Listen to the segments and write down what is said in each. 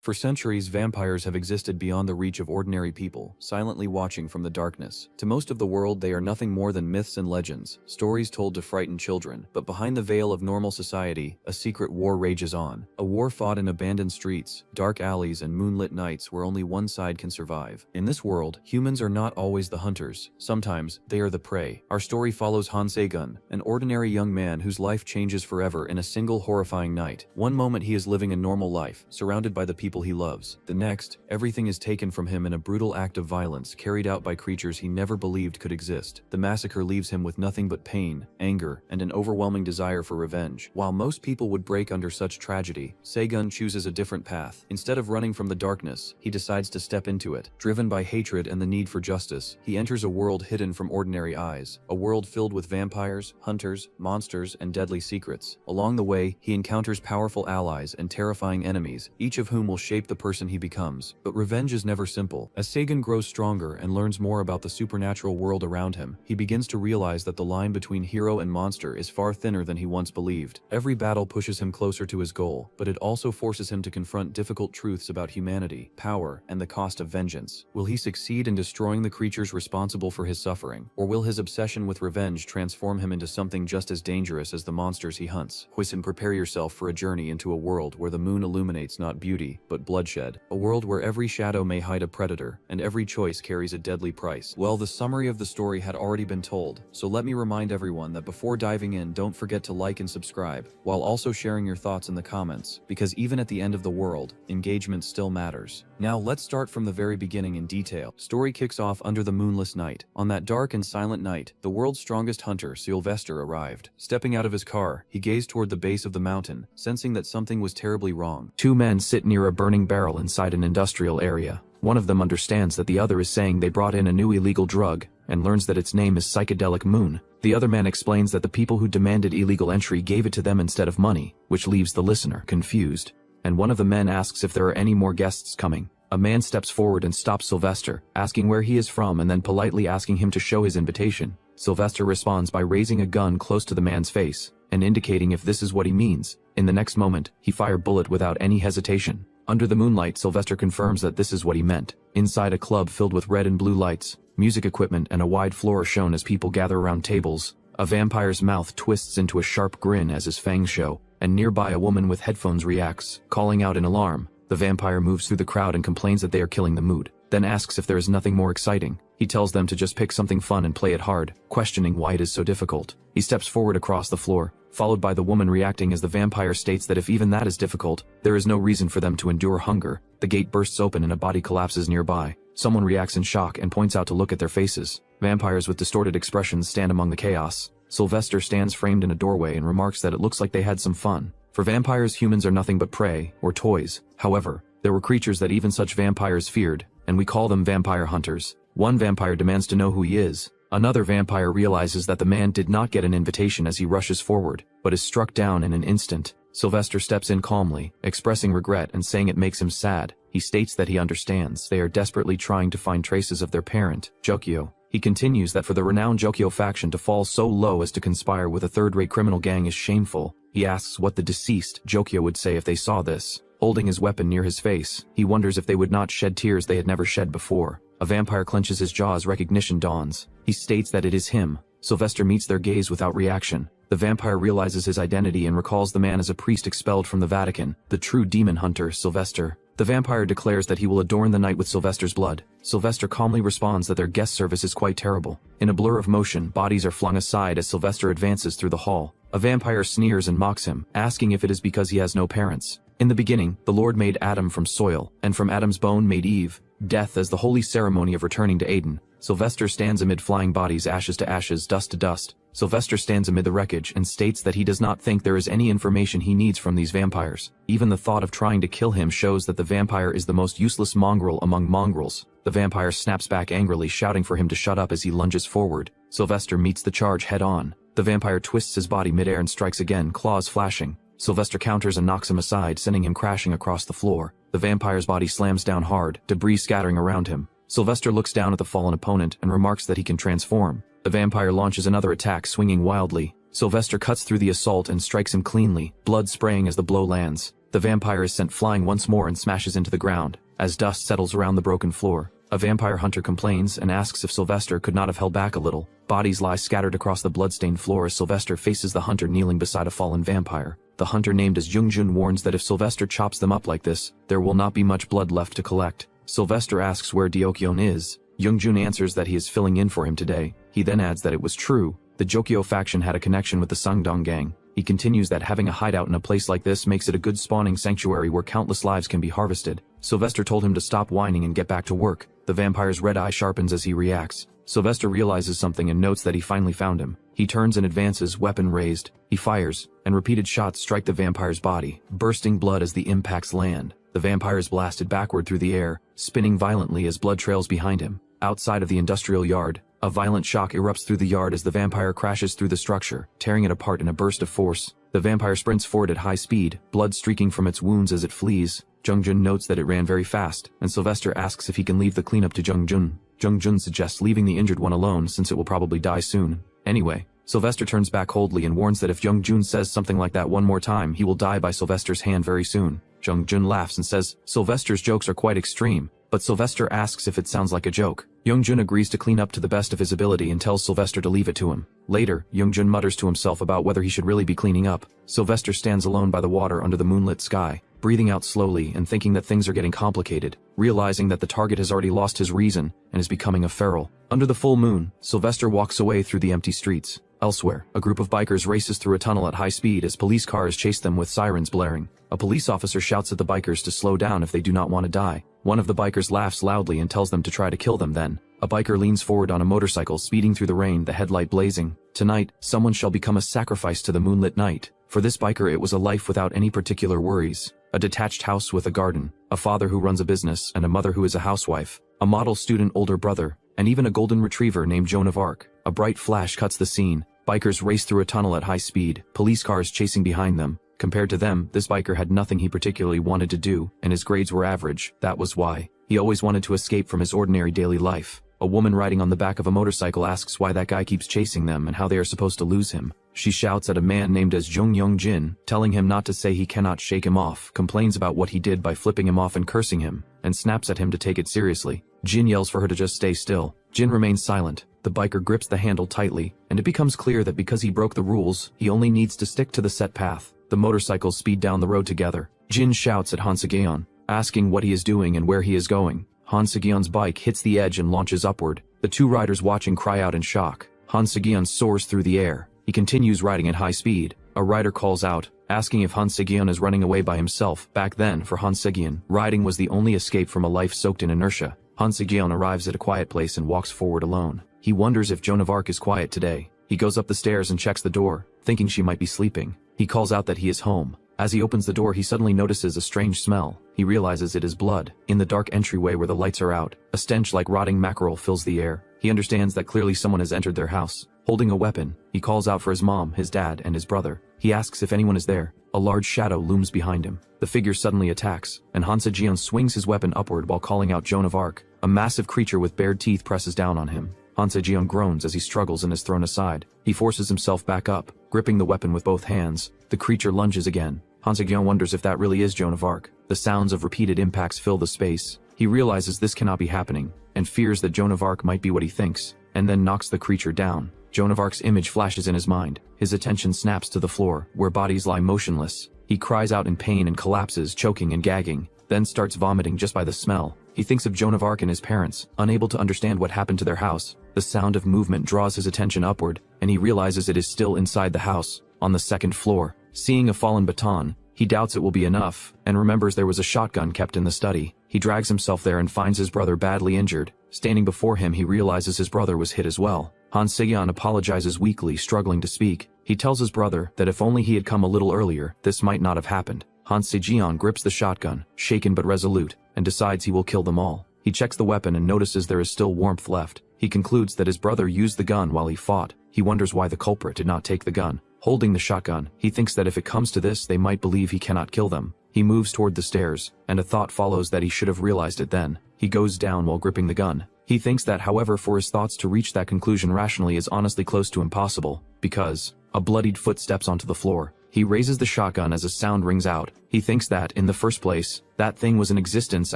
For centuries, vampires have existed beyond the reach of ordinary people, silently watching from the darkness. To most of the world, they are nothing more than myths and legends, stories told to frighten children. But behind the veil of normal society, a secret war rages on. A war fought in abandoned streets, dark alleys, and moonlit nights where only one side can survive. In this world, humans are not always the hunters. Sometimes, they are the prey. Our story follows Han Se-gun, an ordinary young man whose life changes forever in a single horrifying night. One moment he is living a normal life, surrounded by the people he loves. The next, everything is taken from him in a brutal act of violence carried out by creatures he never believed could exist. The massacre leaves him with nothing but pain, anger, and an overwhelming desire for revenge. While most people would break under such tragedy, Se-gun chooses a different path. Instead of running from the darkness, he decides to step into it. Driven by hatred and the need for justice, he enters a world hidden from ordinary eyes, a world filled with vampires, hunters, monsters, and deadly secrets. Along the way, he encounters powerful allies and terrifying enemies, each of whom will shape the person he becomes. But revenge is never simple. As Se-gun grows stronger and learns more about the supernatural world around him, he begins to realize that the line between hero and monster is far thinner than he once believed. Every battle pushes him closer to his goal, but it also forces him to confront difficult truths about humanity, power, and the cost of vengeance. Will he succeed in destroying the creatures responsible for his suffering, or will his obsession with revenge transform him into something just as dangerous as the monsters he hunts? Prepare yourself for a journey into a world where the moon illuminates not beauty, but bloodshed. A world where every shadow may hide a predator, and every choice carries a deadly price. Well, the summary of the story had already been told, so let me remind everyone that before diving in, don't forget to like and subscribe, while also sharing your thoughts in the comments, because even at the end of the world, engagement still matters. Now let's start from the very beginning in detail. Story kicks off under the moonless night. On that dark and silent night, the world's strongest hunter, Sylvester, arrived. Stepping out of his car, he gazed toward the base of the mountain, sensing that something was terribly wrong. Two men sit near a burning barrel inside an industrial area. One of them understands that the other is saying they brought in a new illegal drug, and learns that its name is psychedelic moon. The other man explains that the people who demanded illegal entry gave it to them instead of money, which leaves the listener confused. And one of the men asks if there are any more guests coming. A man steps forward and stops Sylvester, asking where he is from and then politely asking him to show his invitation. Sylvester responds by raising a gun close to the man's face, and indicating if this is what he means. In the next moment, he fired a bullet without any hesitation. Under the moonlight, Sylvester confirms that this is what he meant. Inside a club filled with red and blue lights, music equipment and a wide floor are shown as people gather around tables. A vampire's mouth twists into a sharp grin as his fangs show, and nearby a woman with headphones reacts, calling out in alarm. The vampire moves through the crowd and complains that they are killing the mood, then asks if there is nothing more exciting. He tells them to just pick something fun and play it hard, questioning why it is so difficult. He steps forward across the floor, followed by the woman reacting as the vampire states that if even that is difficult, there is no reason for them to endure hunger. The gate bursts open and a body collapses nearby. Someone reacts in shock and points out to look at their faces. Vampires with distorted expressions stand among the chaos. Sylvester stands framed in a doorway and remarks that it looks like they had some fun. For vampires, humans are nothing but prey, or toys. However, there were creatures that even such vampires feared, and we call them vampire hunters. One vampire demands to know who he is. Another vampire realizes that the man did not get an invitation as he rushes forward, but is struck down in an instant. Sylvester steps in calmly, expressing regret and saying it makes him sad. He states that he understands they are desperately trying to find traces of their parent, Jokyo. He continues that for the renowned Jokyo faction to fall so low as to conspire with a third-rate criminal gang is shameful. He asks what the deceased, Jokyo, would say if they saw this. Holding his weapon near his face, he wonders if they would not shed tears they had never shed before. A vampire clenches his jaw as recognition dawns. He states that it is him. Sylvester meets their gaze without reaction. The vampire realizes his identity and recalls the man as a priest expelled from the Vatican, the true demon hunter, Sylvester. The vampire declares that he will adorn the night with Sylvester's blood. Sylvester calmly responds that their guest service is quite terrible. In a blur of motion, bodies are flung aside as Sylvester advances through the hall. A vampire sneers and mocks him, asking if it is because he has no parents. In the beginning, the Lord made Adam from soil, and from Adam's bone made Eve. Death as the holy ceremony of returning to Eden. Sylvester stands amid flying bodies, ashes to ashes, dust to dust. Sylvester stands amid the wreckage and states that he does not think there is any information he needs from these vampires. Even the thought of trying to kill him shows that the vampire is the most useless mongrel among mongrels. The vampire snaps back angrily, shouting for him to shut up as he lunges forward. Sylvester meets the charge head-on. The vampire twists his body midair and strikes again, claws flashing. Sylvester counters and knocks him aside, sending him crashing across the floor. The vampire's body slams down hard, debris scattering around him. Sylvester looks down at the fallen opponent and remarks that he can transform. The vampire launches another attack, swinging wildly. Sylvester cuts through the assault and strikes him cleanly, blood spraying as the blow lands. The vampire is sent flying once more and smashes into the ground. As dust settles around the broken floor, a vampire hunter complains and asks if Sylvester could not have held back a little. Bodies lie scattered across the bloodstained floor as Sylvester faces the hunter kneeling beside a fallen vampire. The hunter named as Jungjun warns that if Sylvester chops them up like this, there will not be much blood left to collect. Sylvester asks where Deokyeon is. Jungjun answers that he is filling in for him today. He then adds that it was true. The Jokyo faction had a connection with the Sangdong gang. He continues that having a hideout in a place like this makes it a good spawning sanctuary where countless lives can be harvested. Sylvester told him to stop whining and get back to work. The vampire's red eye sharpens as he reacts. Sylvester realizes something and notes that he finally found him. He turns and advances, weapon raised. He fires, and repeated shots strike the vampire's body, bursting blood as the impacts land. The vampire is blasted backward through the air, spinning violently as blood trails behind him. Outside of the industrial yard, a violent shock erupts through the yard as the vampire crashes through the structure, tearing it apart in a burst of force. The vampire sprints forward at high speed, blood streaking from its wounds as it flees. Jungjun notes that it ran very fast, and Sylvester asks if he can leave the cleanup to Jungjun. Jungjun suggests leaving the injured one alone since it will probably die soon. Anyway, Sylvester turns back coldly and warns that if Jungjun says something like that one more time, he will die by Sylvester's hand very soon. Jungjun laughs and says Sylvester's jokes are quite extreme, but Sylvester asks if it sounds like a joke. Jungjun agrees to clean up to the best of his ability and tells Sylvester to leave it to him. Later, Jungjun mutters to himself about whether he should really be cleaning up. Sylvester stands alone by the water under the moonlit sky, breathing out slowly and thinking that things are getting complicated, realizing that the target has already lost his reason and is becoming a feral. Under the full moon, Sylvester walks away through the empty streets. Elsewhere, a group of bikers races through a tunnel at high speed as police cars chase them with sirens blaring. A police officer shouts at the bikers to slow down if they do not want to die. One of the bikers laughs loudly and tells them to try to kill them then. A biker leans forward on a motorcycle speeding through the rain, the headlight blazing. Tonight, someone shall become a sacrifice to the moonlit night. For this biker it was a life without any particular worries. A detached house with a garden, a father who runs a business and a mother who is a housewife, a model student older brother, and even a golden retriever named Joan of Arc. A bright flash cuts the scene. Bikers race through a tunnel at high speed, police cars chasing behind them. Compared to them, this biker had nothing he particularly wanted to do, and his grades were average. That was why. He always wanted to escape from his ordinary daily life. A woman riding on the back of a motorcycle asks why that guy keeps chasing them and how they are supposed to lose him. She shouts at a man named as Jung Young Jin, telling him not to say he cannot shake him off, complains about what he did by flipping him off and cursing him, and snaps at him to take it seriously. Jin yells for her to just stay still. Jin remains silent. The biker grips the handle tightly, and it becomes clear that because he broke the rules, he only needs to stick to the set path. The motorcycles speed down the road together. Jin shouts at Han Segeon, asking what he is doing and where he is going. Han Segeon's bike hits the edge and launches upward. The two riders watching cry out in shock. Han Segeon soars through the air. He continues riding at high speed. A rider calls out, asking if Han Segeon is running away by himself. Back then, for Han Segeon, riding was the only escape from a life soaked in inertia. Han Segeon arrives at a quiet place and walks forward alone. He wonders if Joan of Arc is quiet today. He goes up the stairs and checks the door, thinking she might be sleeping. He calls out that he is home. As he opens the door, he suddenly notices a strange smell. He realizes it is blood. In the dark entryway where the lights are out, a stench like rotting mackerel fills the air. He understands that clearly someone has entered their house. Holding a weapon, he calls out for his mom, his dad, and his brother. He asks if anyone is there. A large shadow looms behind him. The figure suddenly attacks, and Han Segeon swings his weapon upward while calling out Joan of Arc. A massive creature with bared teeth presses down on him. Han Segeon groans as he struggles and is thrown aside. He forces himself back up, gripping the weapon with both hands. The creature lunges again. Han Segeon wonders if that really is Joan of Arc. The sounds of repeated impacts fill the space. He realizes this cannot be happening, and fears that Joan of Arc might be what he thinks, and then knocks the creature down. Joan of Arc's image flashes in his mind. His attention snaps to the floor, where bodies lie motionless. He cries out in pain and collapses, choking and gagging, then starts vomiting just by the smell. He thinks of Joan of Arc and his parents, unable to understand what happened to their house. The sound of movement draws his attention upward, and he realizes it is still inside the house, on the second floor. Seeing a fallen baton, he doubts it will be enough, and remembers there was a shotgun kept in the study. He drags himself there and finds his brother badly injured. Standing before him, he realizes his brother was hit as well. Han Segeon apologizes weakly, struggling to speak. He tells his brother that if only he had come a little earlier, this might not have happened. Han Segeon grips the shotgun, shaken but resolute, and decides he will kill them all. He checks the weapon and notices there is still warmth left. He concludes that his brother used the gun while he fought. He wonders why the culprit did not take the gun. Holding the shotgun, he thinks that if it comes to this, they might believe he cannot kill them. He moves toward the stairs, and a thought follows that he should have realized it then. He goes down while gripping the gun. He thinks that, however, for his thoughts to reach that conclusion rationally is honestly close to impossible, because a bloodied foot steps onto the floor. He raises the shotgun as a sound rings out. He thinks that, in the first place, that thing was in existence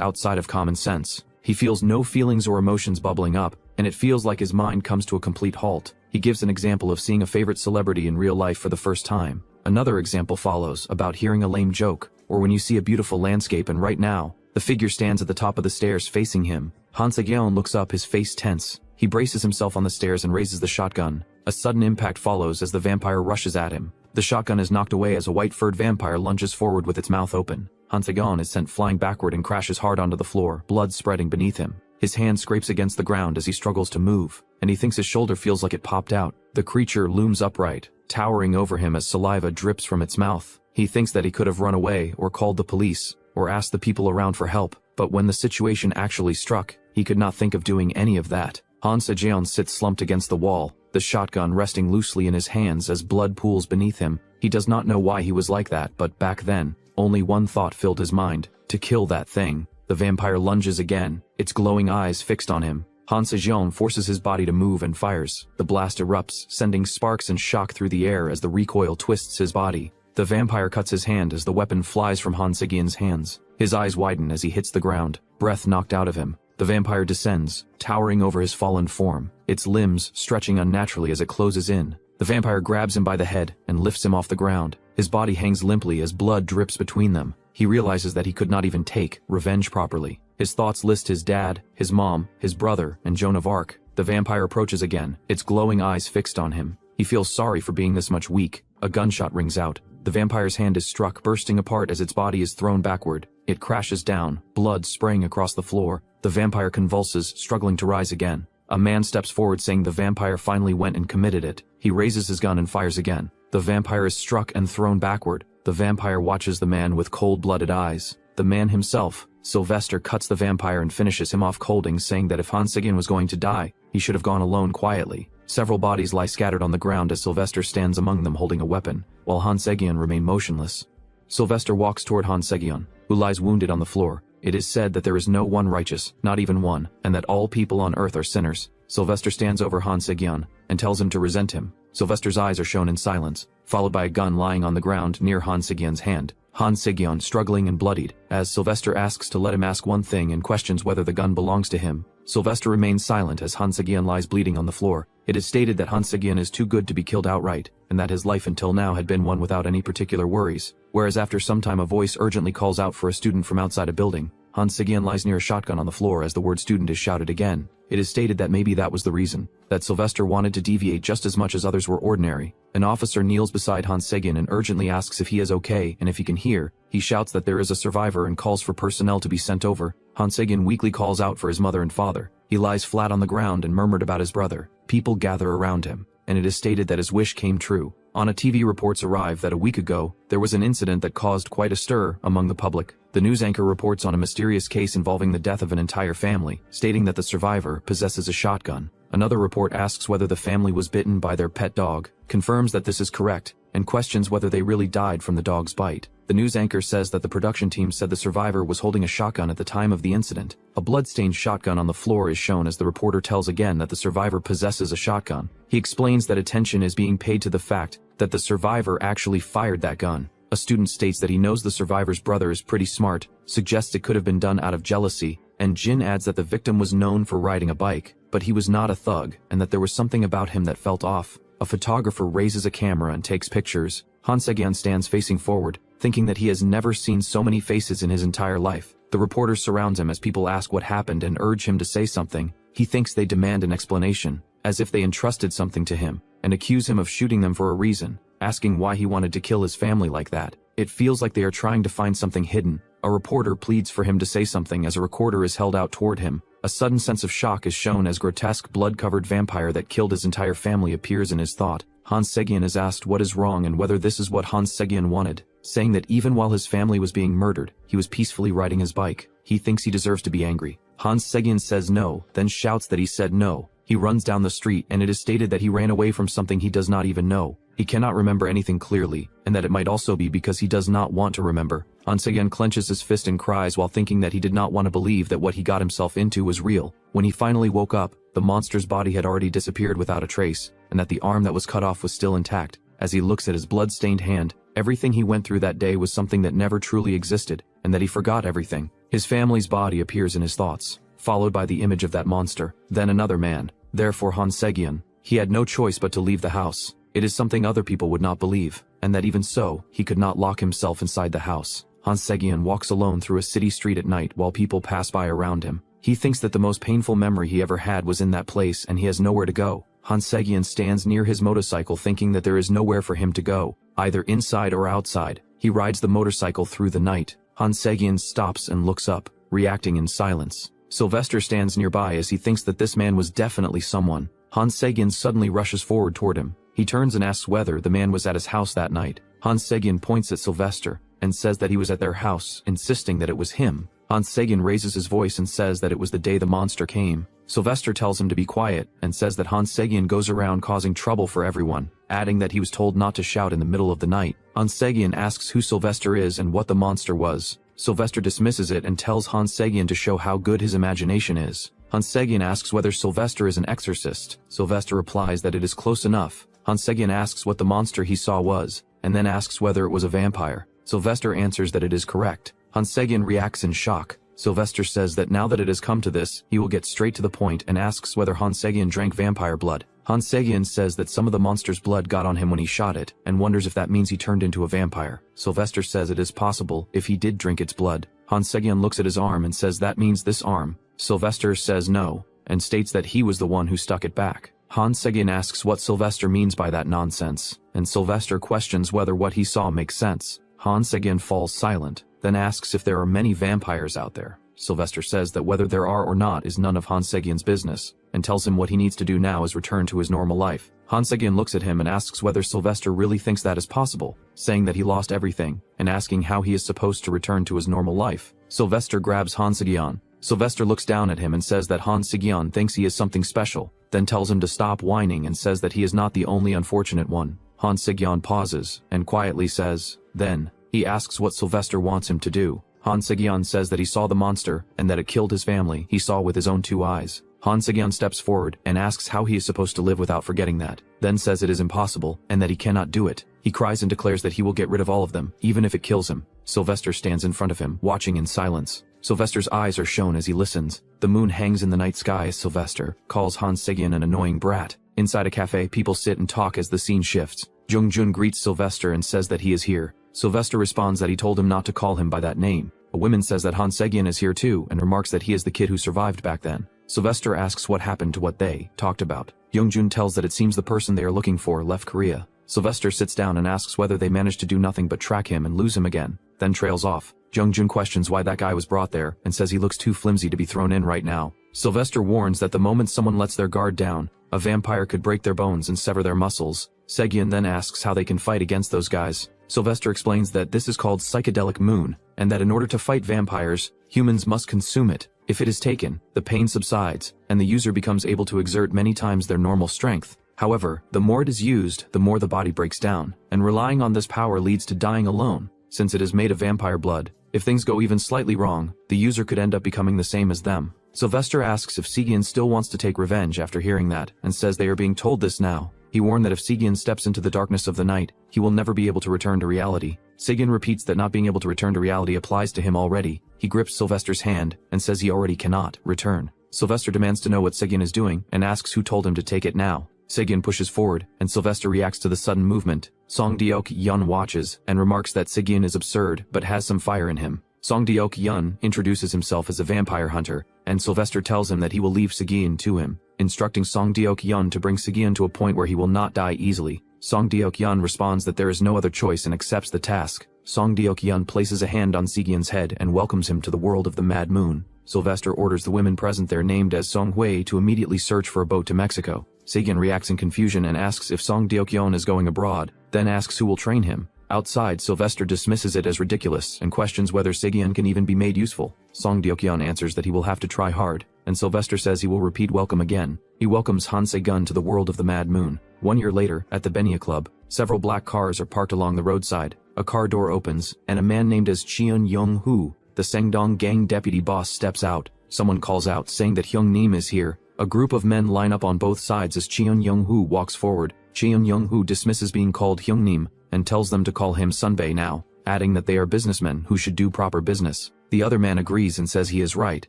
outside of common sense. He feels no feelings or emotions bubbling up, and it feels like his mind comes to a complete halt. He gives an example of seeing a favorite celebrity in real life for the first time. Another example follows about hearing a lame joke, or when you see a beautiful landscape and right now, the figure stands at the top of the stairs facing him. Han Se-gyeon looks up, his face tense. He braces himself on the stairs and raises the shotgun. A sudden impact follows as the vampire rushes at him. The shotgun is knocked away as a white-furred vampire lunges forward with its mouth open. Han Se-gyeon is sent flying backward and crashes hard onto the floor, blood spreading beneath him. His hand scrapes against the ground as he struggles to move, and he thinks his shoulder feels like it popped out. The creature looms upright, towering over him as saliva drips from its mouth. He thinks that he could have run away, or called the police, or asked the people around for help, but when the situation actually struck, he could not think of doing any of that. Han Se-gyeon sits slumped against the wall, the shotgun resting loosely in his hands as blood pools beneath him. He does not know why he was like that, but back then, only one thought filled his mind: to kill that thing. The vampire lunges again, its glowing eyes fixed on him. Han Se-gyeon forces his body to move and fires. The blast erupts, sending sparks and shock through the air as the recoil twists his body. The vampire cuts his hand as the weapon flies from Han Se-gyeon's hands. His eyes widen as he hits the ground, breath knocked out of him. The vampire descends, towering over his fallen form, its limbs stretching unnaturally as it closes in. The vampire grabs him by the head and lifts him off the ground. His body hangs limply as blood drips between them. He realizes that he could not even take revenge properly. His thoughts list his dad, his mom, his brother, and Joan of Arc. The vampire approaches again, its glowing eyes fixed on him. He feels sorry for being this much weak. A gunshot rings out. The vampire's hand is struck, bursting apart as its body is thrown backward. It crashes down, blood spraying across the floor. The vampire convulses, struggling to rise again. A man steps forward saying the vampire finally went and committed it. He raises his gun and fires again. The vampire is struck and thrown backward. The vampire watches the man with cold-blooded eyes. The man himself, Sylvester, cuts the vampire and finishes him off colding, saying that if Han Se-gyeon was going to die, he should have gone alone quietly. Several bodies lie scattered on the ground as Sylvester stands among them holding a weapon, while Han Se-gyeon remains motionless. Sylvester walks toward Han Se-gyeon, who lies wounded on the floor. It is said that there is no one righteous, not even one, and that all people on earth are sinners. Sylvester stands over Han Se-gyeon and tells him to resent him. Sylvester's eyes are shown in silence, followed by a gun lying on the ground near Han Se-gyeon's hand. Han Se-gyeon struggling and bloodied, as Sylvester asks to let him ask one thing and questions whether the gun belongs to him. Sylvester remains silent as Han Se-gyeon lies bleeding on the floor. It is stated that Han Se-gyeon is too good to be killed outright, and that his life until now had been one without any particular worries. Whereas after some time a voice urgently calls out for a student from outside a building. Han Se-gyeon lies near a shotgun on the floor as the word student is shouted again. It is stated that maybe that was the reason, that Sylvester wanted to deviate just as much as others were ordinary. An officer kneels beside Han Se-gyeon and urgently asks if he is okay and if he can hear. He shouts that there is a survivor and calls for personnel to be sent over. Han Se-gyeon weakly calls out for his mother and father. He lies flat on the ground and murmured about his brother. People gather around him, and it is stated that his wish came true. On a TV, reports arrive that a week ago, there was an incident that caused quite a stir among the public. The news anchor reports on a mysterious case involving the death of an entire family, stating that the survivor possesses a shotgun. Another report asks whether the family was bitten by their pet dog, confirms that this is correct, and questions whether they really died from the dog's bite. The news anchor says that the production team said the survivor was holding a shotgun at the time of the incident. A blood-stained shotgun on the floor is shown as the reporter tells again that the survivor possesses a shotgun. He explains that attention is being paid to the fact that the survivor actually fired that gun. A student states that he knows the survivor's brother is pretty smart, suggests it could have been done out of jealousy, and Jin adds that the victim was known for riding a bike, but he was not a thug, and that there was something about him that felt off. A photographer raises a camera and takes pictures. Han Se-gyeon stands facing forward, thinking that he has never seen so many faces in his entire life. The reporters surround him as people ask what happened and urge him to say something. He thinks they demand an explanation, as if they entrusted something to him, and accuse him of shooting them for a reason, asking why he wanted to kill his family like that. It feels like they are trying to find something hidden. A reporter pleads for him to say something as a recorder is held out toward him. A sudden sense of shock is shown as grotesque blood-covered vampire that killed his entire family appears in his thought. Han Se-gyeon is asked what is wrong and whether this is what Han Se-gyeon wanted, saying that even while his family was being murdered, he was peacefully riding his bike. He thinks he deserves to be angry. Han Se-gyeon says no, then shouts that he said no. He runs down the street and it is stated that he ran away from something he does not even know. He cannot remember anything clearly, and that it might also be because he does not want to remember. Han Se-gyeon clenches his fist and cries while thinking that he did not want to believe that what he got himself into was real. When he finally woke up, the monster's body had already disappeared without a trace, and that the arm that was cut off was still intact. as he looks at his blood-stained hand. Everything he went through that day was something that never truly existed, and that he forgot everything. His family's body appears in his thoughts, followed by the image of that monster, then another man. Therefore Han Segion, he had no choice but to leave the house. It is something other people would not believe, and that even so, he could not lock himself inside the house. Han Segion walks alone through a city street at night while people pass by around him. He thinks that the most painful memory he ever had was in that place and he has nowhere to go. Han Segion stands near his motorcycle thinking that there is nowhere for him to go, either inside or outside. He rides the motorcycle through the night. Han Segion stops and looks up, reacting in silence. Sylvester stands nearby as he thinks that this man was definitely someone. Han Segion suddenly rushes forward toward him. He turns and asks whether the man was at his house that night. Han Segion points at Sylvester and says that he was at their house, insisting that it was him. Han Segion raises his voice and says that it was the day the monster came. Sylvester tells him to be quiet and says that Han Segion goes around causing trouble for everyone, adding that he was told not to shout in the middle of the night. Han Segion asks who Sylvester is and what the monster was. Sylvester dismisses it and tells Han Segion to show how good his imagination is. Han Segion asks whether Sylvester is an exorcist. Sylvester replies that it is close enough. Han Segion asks what the monster he saw was, and then asks whether it was a vampire. Sylvester answers that it is correct. Han Segion reacts in shock. Sylvester says that now that it has come to this, he will get straight to the point and asks whether Han Segion drank vampire blood. Han Segion says that some of the monster's blood got on him when he shot it, and wonders if that means he turned into a vampire. Sylvester says it is possible if he did drink its blood. Han Segion looks at his arm and says that means this arm. Sylvester says no, and states that he was the one who stuck it back. Han Segion asks what Sylvester means by that nonsense, and Sylvester questions whether what he saw makes sense. Han Segion falls silent, then asks if there are many vampires out there. Sylvester says that whether there are or not is none of Han Segion's business, and tells him what he needs to do now is return to his normal life. Han Segion looks at him and asks whether Sylvester really thinks that is possible, saying that he lost everything, and asking how he is supposed to return to his normal life. Sylvester grabs Han Segion. Sylvester looks down at him and says that Han Segion thinks he is something special, then tells him to stop whining and says that he is not the only unfortunate one. Han Segion pauses, and quietly says, then. He asks what Sylvester wants him to do. Han Segion says that he saw the monster, and that it killed his family. He saw with his own 2 eyes. Han Segion steps forward, and asks how he is supposed to live without forgetting that, then says it is impossible, and that he cannot do it. He cries and declares that he will get rid of all of them, even if it kills him. Sylvester stands in front of him, watching in silence. Sylvester's eyes are shown as he listens. The moon hangs in the night sky as Sylvester calls Han Segion an annoying brat. Inside a cafe, people sit and talk as the scene shifts. Jung-jun greets Sylvester and says that he is here. Sylvester responds that he told him not to call him by that name. A woman says that Han Segion is here too and remarks that he is the kid who survived back then. Sylvester asks what happened to what they talked about. Jung-jun tells that it seems the person they are looking for left Korea. Sylvester sits down and asks whether they managed to do nothing but track him and lose him again, then trails off. Jung-jun questions why that guy was brought there and says he looks too flimsy to be thrown in right now. Sylvester warns that the moment someone lets their guard down, a vampire could break their bones and sever their muscles. Segion then asks how they can fight against those guys. Sylvester explains that this is called psychedelic moon, and that in order to fight vampires, humans must consume it. If it is taken, the pain subsides, and the user becomes able to exert many times their normal strength. However, the more it is used, the more the body breaks down, and relying on this power leads to dying alone, since it is made of vampire blood. If things go even slightly wrong, the user could end up becoming the same as them. Sylvester asks if Segion still wants to take revenge after hearing that, and says they are being told this now. He warned that if Segion steps into the darkness of the night, he will never be able to return to reality. Segion repeats that not being able to return to reality applies to him already. He grips Sylvester's hand and says he already cannot return. Sylvester demands to know what Segion is doing and asks who told him to take it now. Segion pushes forward, and Sylvester reacts to the sudden movement. Song Deok-yeon watches and remarks that Segion is absurd but has some fire in him. Song Deok-yeon introduces himself as a vampire hunter, and Sylvester tells him that he will leave Segion to him, instructing Song Deok-yeon to bring Segion to a point where he will not die easily. Song Deok-yeon responds that there is no other choice and accepts the task. Song Deok-yeon places a hand on Segion's head and welcomes him to the world of the Mad Moon. Sylvester orders the women present there named as Song Hui to immediately search for a boat to Mexico. Segion reacts in confusion and asks if Song Deok-yeon is going abroad, then asks who will train him. Outside, Sylvester dismisses it as ridiculous and questions whether Segion can even be made useful. Song Deok-yeon answers that he will have to try hard, and Sylvester says he will repeat welcome again. He welcomes Han Se-gun to the world of the Mad Moon. 1 year later, at the Benia Club, several black cars are parked along the roadside. A car door opens, and a man named as Cheon Young-hoo, the Sangdong gang deputy boss, steps out. Someone calls out saying that Hyung Nim is here, A group of men line up on both sides as Cheon Young-hoo walks forward. Cheon Young-hoo dismisses being called Hyungnim and tells them to call him Sunbae now, adding that they are businessmen who should do proper business. The other man agrees and says he is right.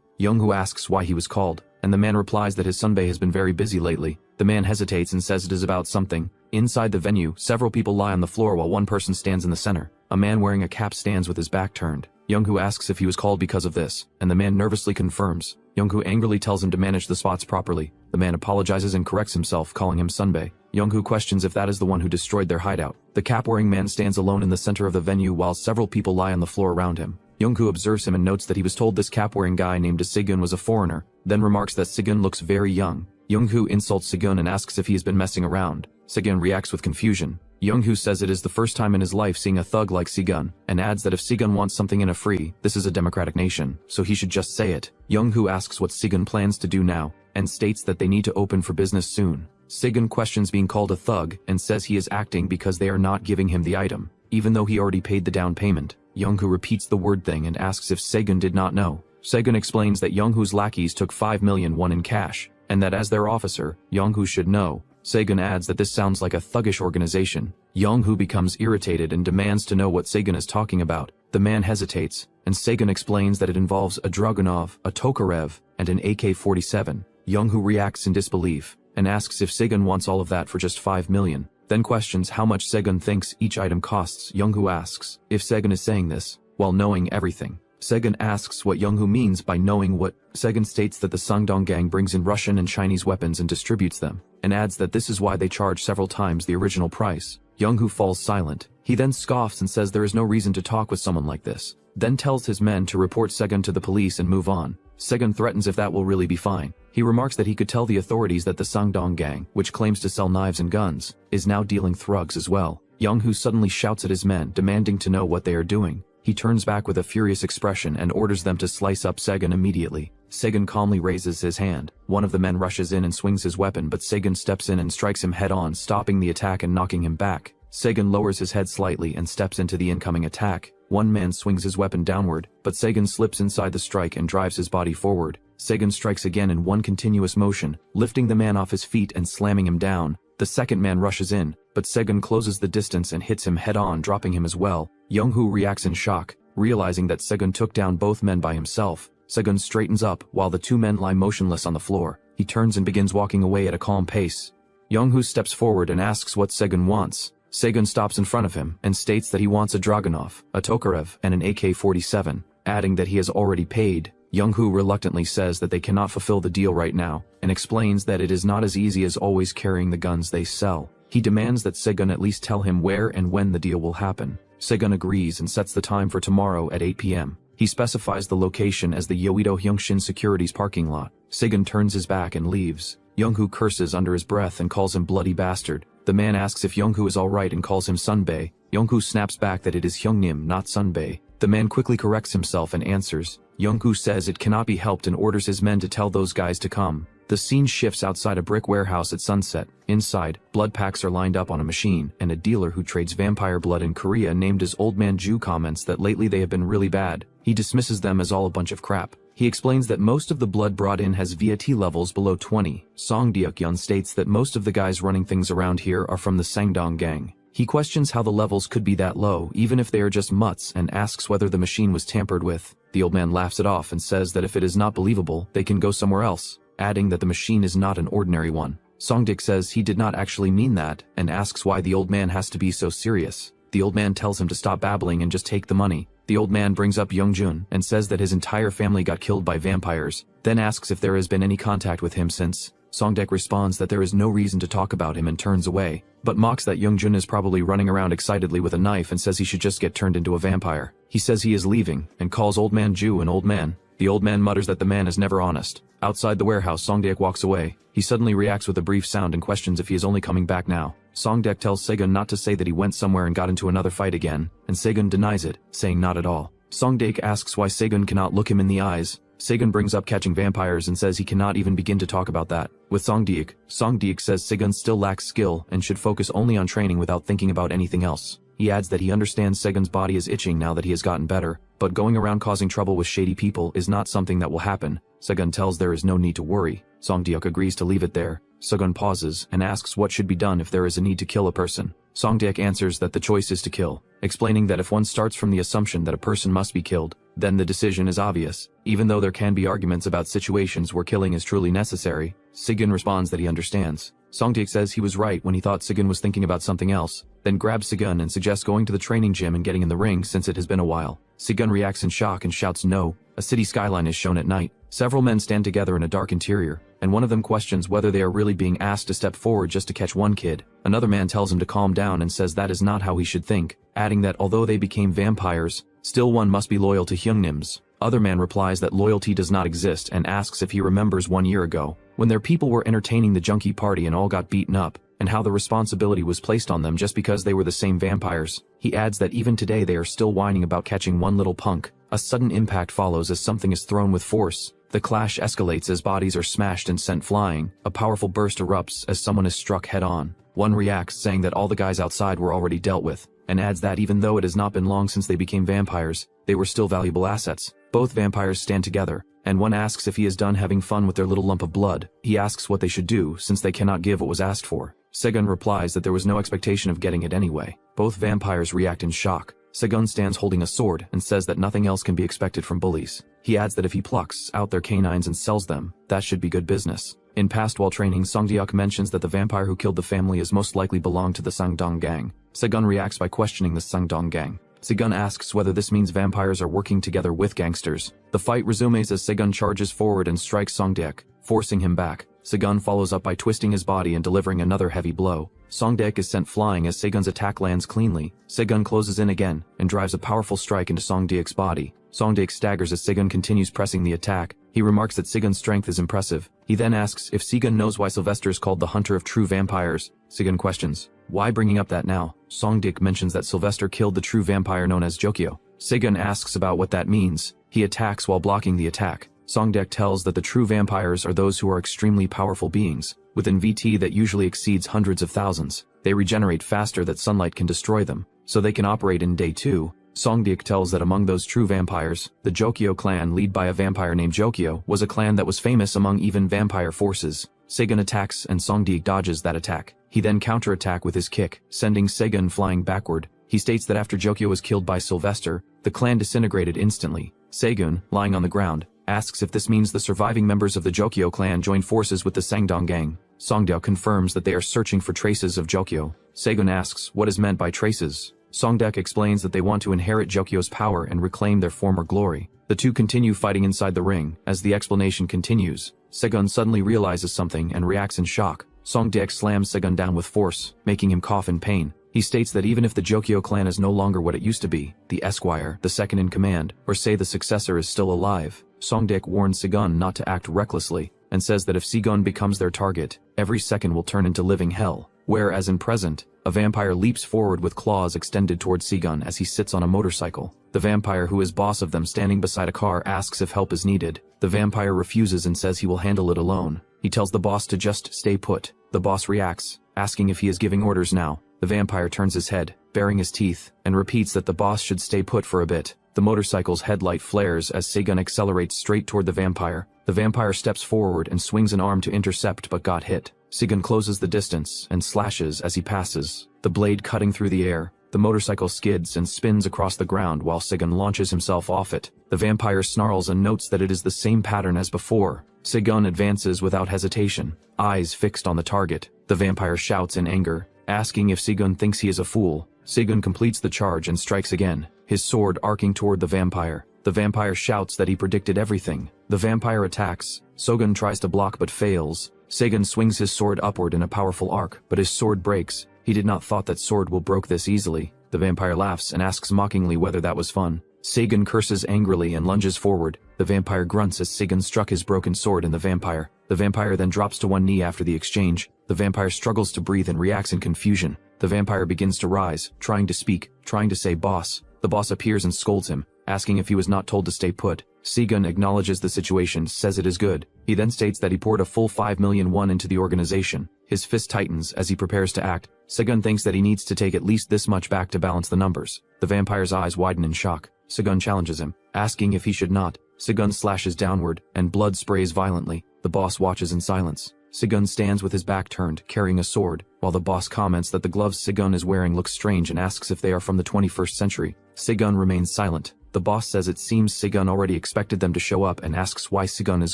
Young-hoo asks why he was called, and the man replies that his Sunbae has been very busy lately. The man hesitates and says it is about something. Inside the venue, several people lie on the floor while one person stands in the center. A man wearing a cap stands with his back turned. Young-hoo asks if he was called because of this, and the man nervously confirms. Young-hoo angrily tells him to manage the spots properly. The man apologizes and corrects himself, calling him Sunbae. Young-hoo questions if that is the one who destroyed their hideout. The cap-wearing man stands alone in the center of the venue while several people lie on the floor around him. Young-hoo observes him and notes that he was told this cap-wearing guy named Sigun was a foreigner, then remarks that Sigun looks very young. Young-hoo insults Sigun and asks if he has been messing around. Sigun reacts with confusion. Young-hoo says it is the first time in his life seeing a thug like Sigun, and adds that if Sigun wants something in a free, this is a democratic nation, so he should just say it. Young-hoo asks what Sigun plans to do now, and states that they need to open for business soon. Sigun questions being called a thug, and says he is acting because they are not giving him the item, even though he already paid the down payment. Young-hoo repeats the word thing and asks if Sigun did not know. Sigun explains that Young-hoo's lackeys took 5 million won in cash, and that as their officer, Young-hoo should know. Sigun adds that this sounds like a thuggish organization. Young-hoo becomes irritated and demands to know what Sigun is talking about. The man hesitates, and Sigun explains that it involves a Dragunov, a Tokarev, and an AK-47. Young-hoo reacts in disbelief, and asks if Sigun wants all of that for just 5 million. Then questions how much Sigun thinks each item costs. Young-hoo asks if Sigun is saying this while knowing everything. Sigun asks what Young-hoo means by knowing what. Sigun states that the Sangdong gang brings in Russian and Chinese weapons and distributes them, and adds that this is why they charge several times the original price. Young-hoo falls silent. He then scoffs and says there is no reason to talk with someone like this, then tells his men to report Sigun to the police and move on. Sigun threatens if that will really be fine. He remarks that he could tell the authorities that the Sangdong gang, which claims to sell knives and guns, is now dealing drugs as well. Young-hoo suddenly shouts at his men, demanding to know what they are doing. He turns back with a furious expression and orders them to slice up Sigun immediately. Sigun calmly raises his hand. One of the men rushes in and swings his weapon, but Sigun steps in and strikes him head-on, stopping the attack and knocking him back. Sigun lowers his head slightly and steps into the incoming attack. One man swings his weapon downward, but Sigun slips inside the strike and drives his body forward. Sigun strikes again in one continuous motion, lifting the man off his feet and slamming him down. The second man rushes in, but Sigun closes the distance and hits him head-on, dropping him as well. Young-hoo reacts in shock, realizing that Sigun took down both men by himself. Sigun straightens up while the two men lie motionless on the floor. He turns and begins walking away at a calm pace. Young-hoo steps forward and asks what Sigun wants. Sigun stops in front of him and states that he wants a Dragunov, a Tokarev, and an AK-47, adding that he has already paid. Young-hoo reluctantly says that they cannot fulfill the deal right now, and explains that it is not as easy as always carrying the guns they sell. He demands that Sigun at least tell him where and when the deal will happen. Sigun agrees and sets the time for tomorrow at 8 p.m. He specifies the location as the Yoido Hyungshin Securities parking lot. Sigun turns his back and leaves. Young-hoo curses under his breath and calls him bloody bastard. The man asks if Young-hoo is alright and calls him Sunbae. Young-hoo snaps back that it is Hyungnim, not Sunbae. The man quickly corrects himself and answers. Young-hoo says it cannot be helped and orders his men to tell those guys to come. The scene shifts outside a brick warehouse at sunset. Inside, blood packs are lined up on a machine, and a dealer who trades vampire blood in Korea named as Old Man Jew comments that lately they have been really bad. He dismisses them as all a bunch of crap. He explains that most of the blood brought in has VAT levels below 20. Song Deok-yeon states that most of the guys running things around here are from the Sangdong gang. He questions how the levels could be that low, even if they are just mutts, and asks whether the machine was tampered with. The old man laughs it off and says that if it is not believable, they can go somewhere else, adding that the machine is not an ordinary one. Songdik says he did not actually mean that, and asks why the old man has to be so serious. The old man tells him to stop babbling and just take the money. The old man brings up Youngjun and says that his entire family got killed by vampires, then asks if there has been any contact with him since. Songdek responds that there is no reason to talk about him and turns away, but mocks that Youngjun is probably running around excitedly with a knife and says he should just get turned into a vampire. He says he is leaving, and calls Old Man Jew an old man. The old man mutters that the man is never honest. Outside the warehouse, Songdek walks away. He suddenly reacts with a brief sound and questions if he is only coming back now. Songdek tells Segun not to say that he went somewhere and got into another fight again, and Segun denies it, saying not at all. Songdek asks why Segun cannot look him in the eyes. Segun brings up catching vampires and says he cannot even begin to talk about that. With Songdek says Segun still lacks skill and should focus only on training without thinking about anything else. He adds that he understands Segun's body is itching now that he has gotten better, but going around causing trouble with shady people is not something that will happen. Segun tells there is no need to worry. Songdeok agrees to leave it there. Segun pauses and asks what should be done if there is a need to kill a person. Songdeok answers that the choice is to kill, explaining that if one starts from the assumption that a person must be killed, then the decision is obvious, even though there can be arguments about situations where killing is truly necessary. Segun responds that he understands. Songdeok says he was right when he thought Segun was thinking about something else, then grabs Segun and suggests going to the training gym and getting in the ring since it has been a while. Segun reacts in shock and shouts no. A city skyline is shown at night. Several men stand together in a dark interior, and one of them questions whether they are really being asked to step forward just to catch one kid. Another man tells him to calm down and says that is not how he should think, adding that although they became vampires, still one must be loyal to Hyungnims. Other man replies that loyalty does not exist and asks if he remembers 1 year ago, when their people were entertaining the junkie party and all got beaten up, and how the responsibility was placed on them just because they were the same vampires. He adds that even today they are still whining about catching one little punk. A sudden impact follows as something is thrown with force. The clash escalates as bodies are smashed and sent flying. A powerful burst erupts as someone is struck head-on. One reacts saying that all the guys outside were already dealt with, and adds that even though it has not been long since they became vampires, they were still valuable assets. Both vampires stand together, and one asks if he is done having fun with their little lump of blood. He asks what they should do since they cannot give what was asked for. Segun replies that there was no expectation of getting it anyway. Both vampires react in shock. Segun stands holding a sword and says that nothing else can be expected from bullies. He adds that if he plucks out their canines and sells them, that should be good business. In past while training, Songdeok mentions that the vampire who killed the family is most likely belonged to the Sangdong gang. Segun reacts by questioning the Sangdong gang. Segun asks whether this means vampires are working together with gangsters. The fight resumes as Segun charges forward and strikes Songdeok, forcing him back. Segun follows up by twisting his body and delivering another heavy blow. Songdeok is sent flying as Segun's attack lands cleanly. Segun closes in again and drives a powerful strike into Songdeok's body. Songdeok staggers as Segun continues pressing the attack. He remarks that Segun's strength is impressive. He then asks if Segun knows why Sylvester is called the hunter of true vampires. Segun questions, why bringing up that now? Songdeok mentions that Sylvester killed the true vampire known as Jokyo. Segun asks about what that means. He attacks while blocking the attack. Songdeok tells that the true vampires are those who are extremely powerful beings, with an VT that usually exceeds hundreds of thousands. They regenerate faster that sunlight can destroy them, so they can operate in day 2. Songdeok tells that among those true vampires, the Jokyo clan led by a vampire named Jokyo was a clan that was famous among even vampire forces. Segun attacks and Songdeok dodges that attack. He then counterattack with his kick, sending Segun flying backward. He states that after Jokyo was killed by Sylvester, the clan disintegrated instantly. Segun, lying on the ground, asks if this means the surviving members of the Jokyo clan joined forces with the Sangdong gang. Songdeok confirms that they are searching for traces of Jokyo. Segun asks what is meant by traces. Songdeok explains that they want to inherit Jokyo's power and reclaim their former glory. The two continue fighting inside the ring. As the explanation continues, Segun suddenly realizes something and reacts in shock. Songdeok slams Segun down with force, making him cough in pain. He states that even if the Jokyo clan is no longer what it used to be, the Esquire, the second in command, or say the successor is still alive, Songdeok warns Segun not to act recklessly, and says that if Segun becomes their target, every second will turn into living hell. Whereas in present, a vampire leaps forward with claws extended towards Segun as he sits on a motorcycle. The vampire who is boss of them standing beside a car asks if help is needed. The vampire refuses and says he will handle it alone. He tells the boss to just stay put. The boss reacts, asking if he is giving orders now. The vampire turns his head, baring his teeth, and repeats that the boss should stay put for a bit. The motorcycle's headlight flares as Segun accelerates straight toward the vampire. The vampire steps forward and swings an arm to intercept but got hit. Segun closes the distance and slashes as he passes, the blade cutting through the air. The motorcycle skids and spins across the ground while Segun launches himself off it. The vampire snarls and notes that it is the same pattern as before. Segun advances without hesitation, eyes fixed on the target. The vampire shouts in anger, asking if Segun thinks he is a fool. Segun completes the charge and strikes again, his sword arcing toward the vampire. The vampire shouts that he predicted everything. The vampire attacks. Segun tries to block but fails. Segun swings his sword upward in a powerful arc, but his sword breaks. He did not thought that sword will broke this easily. The vampire laughs and asks mockingly whether that was fun. Segun curses angrily and lunges forward. The vampire grunts as Segun struck his broken sword in the vampire. The vampire then drops to one knee after the exchange. The vampire struggles to breathe and reacts in confusion. The vampire begins to rise, trying to speak, trying to say boss. The boss appears and scolds him, asking if he was not told to stay put. Segun acknowledges the situation, says it is good. He then states that he poured a full 5 million won into the organization. His fist tightens as he prepares to act. Segun thinks that he needs to take at least this much back to balance the numbers. The vampire's eyes widen in shock. Segun challenges him, asking if he should not. Segun slashes downward, and blood sprays violently. The boss watches in silence. Segun stands with his back turned, carrying a sword, while the boss comments that the gloves Segun is wearing look strange and asks if they are from the 21st century. Segun remains silent. The boss says it seems Segun already expected them to show up and asks why Segun is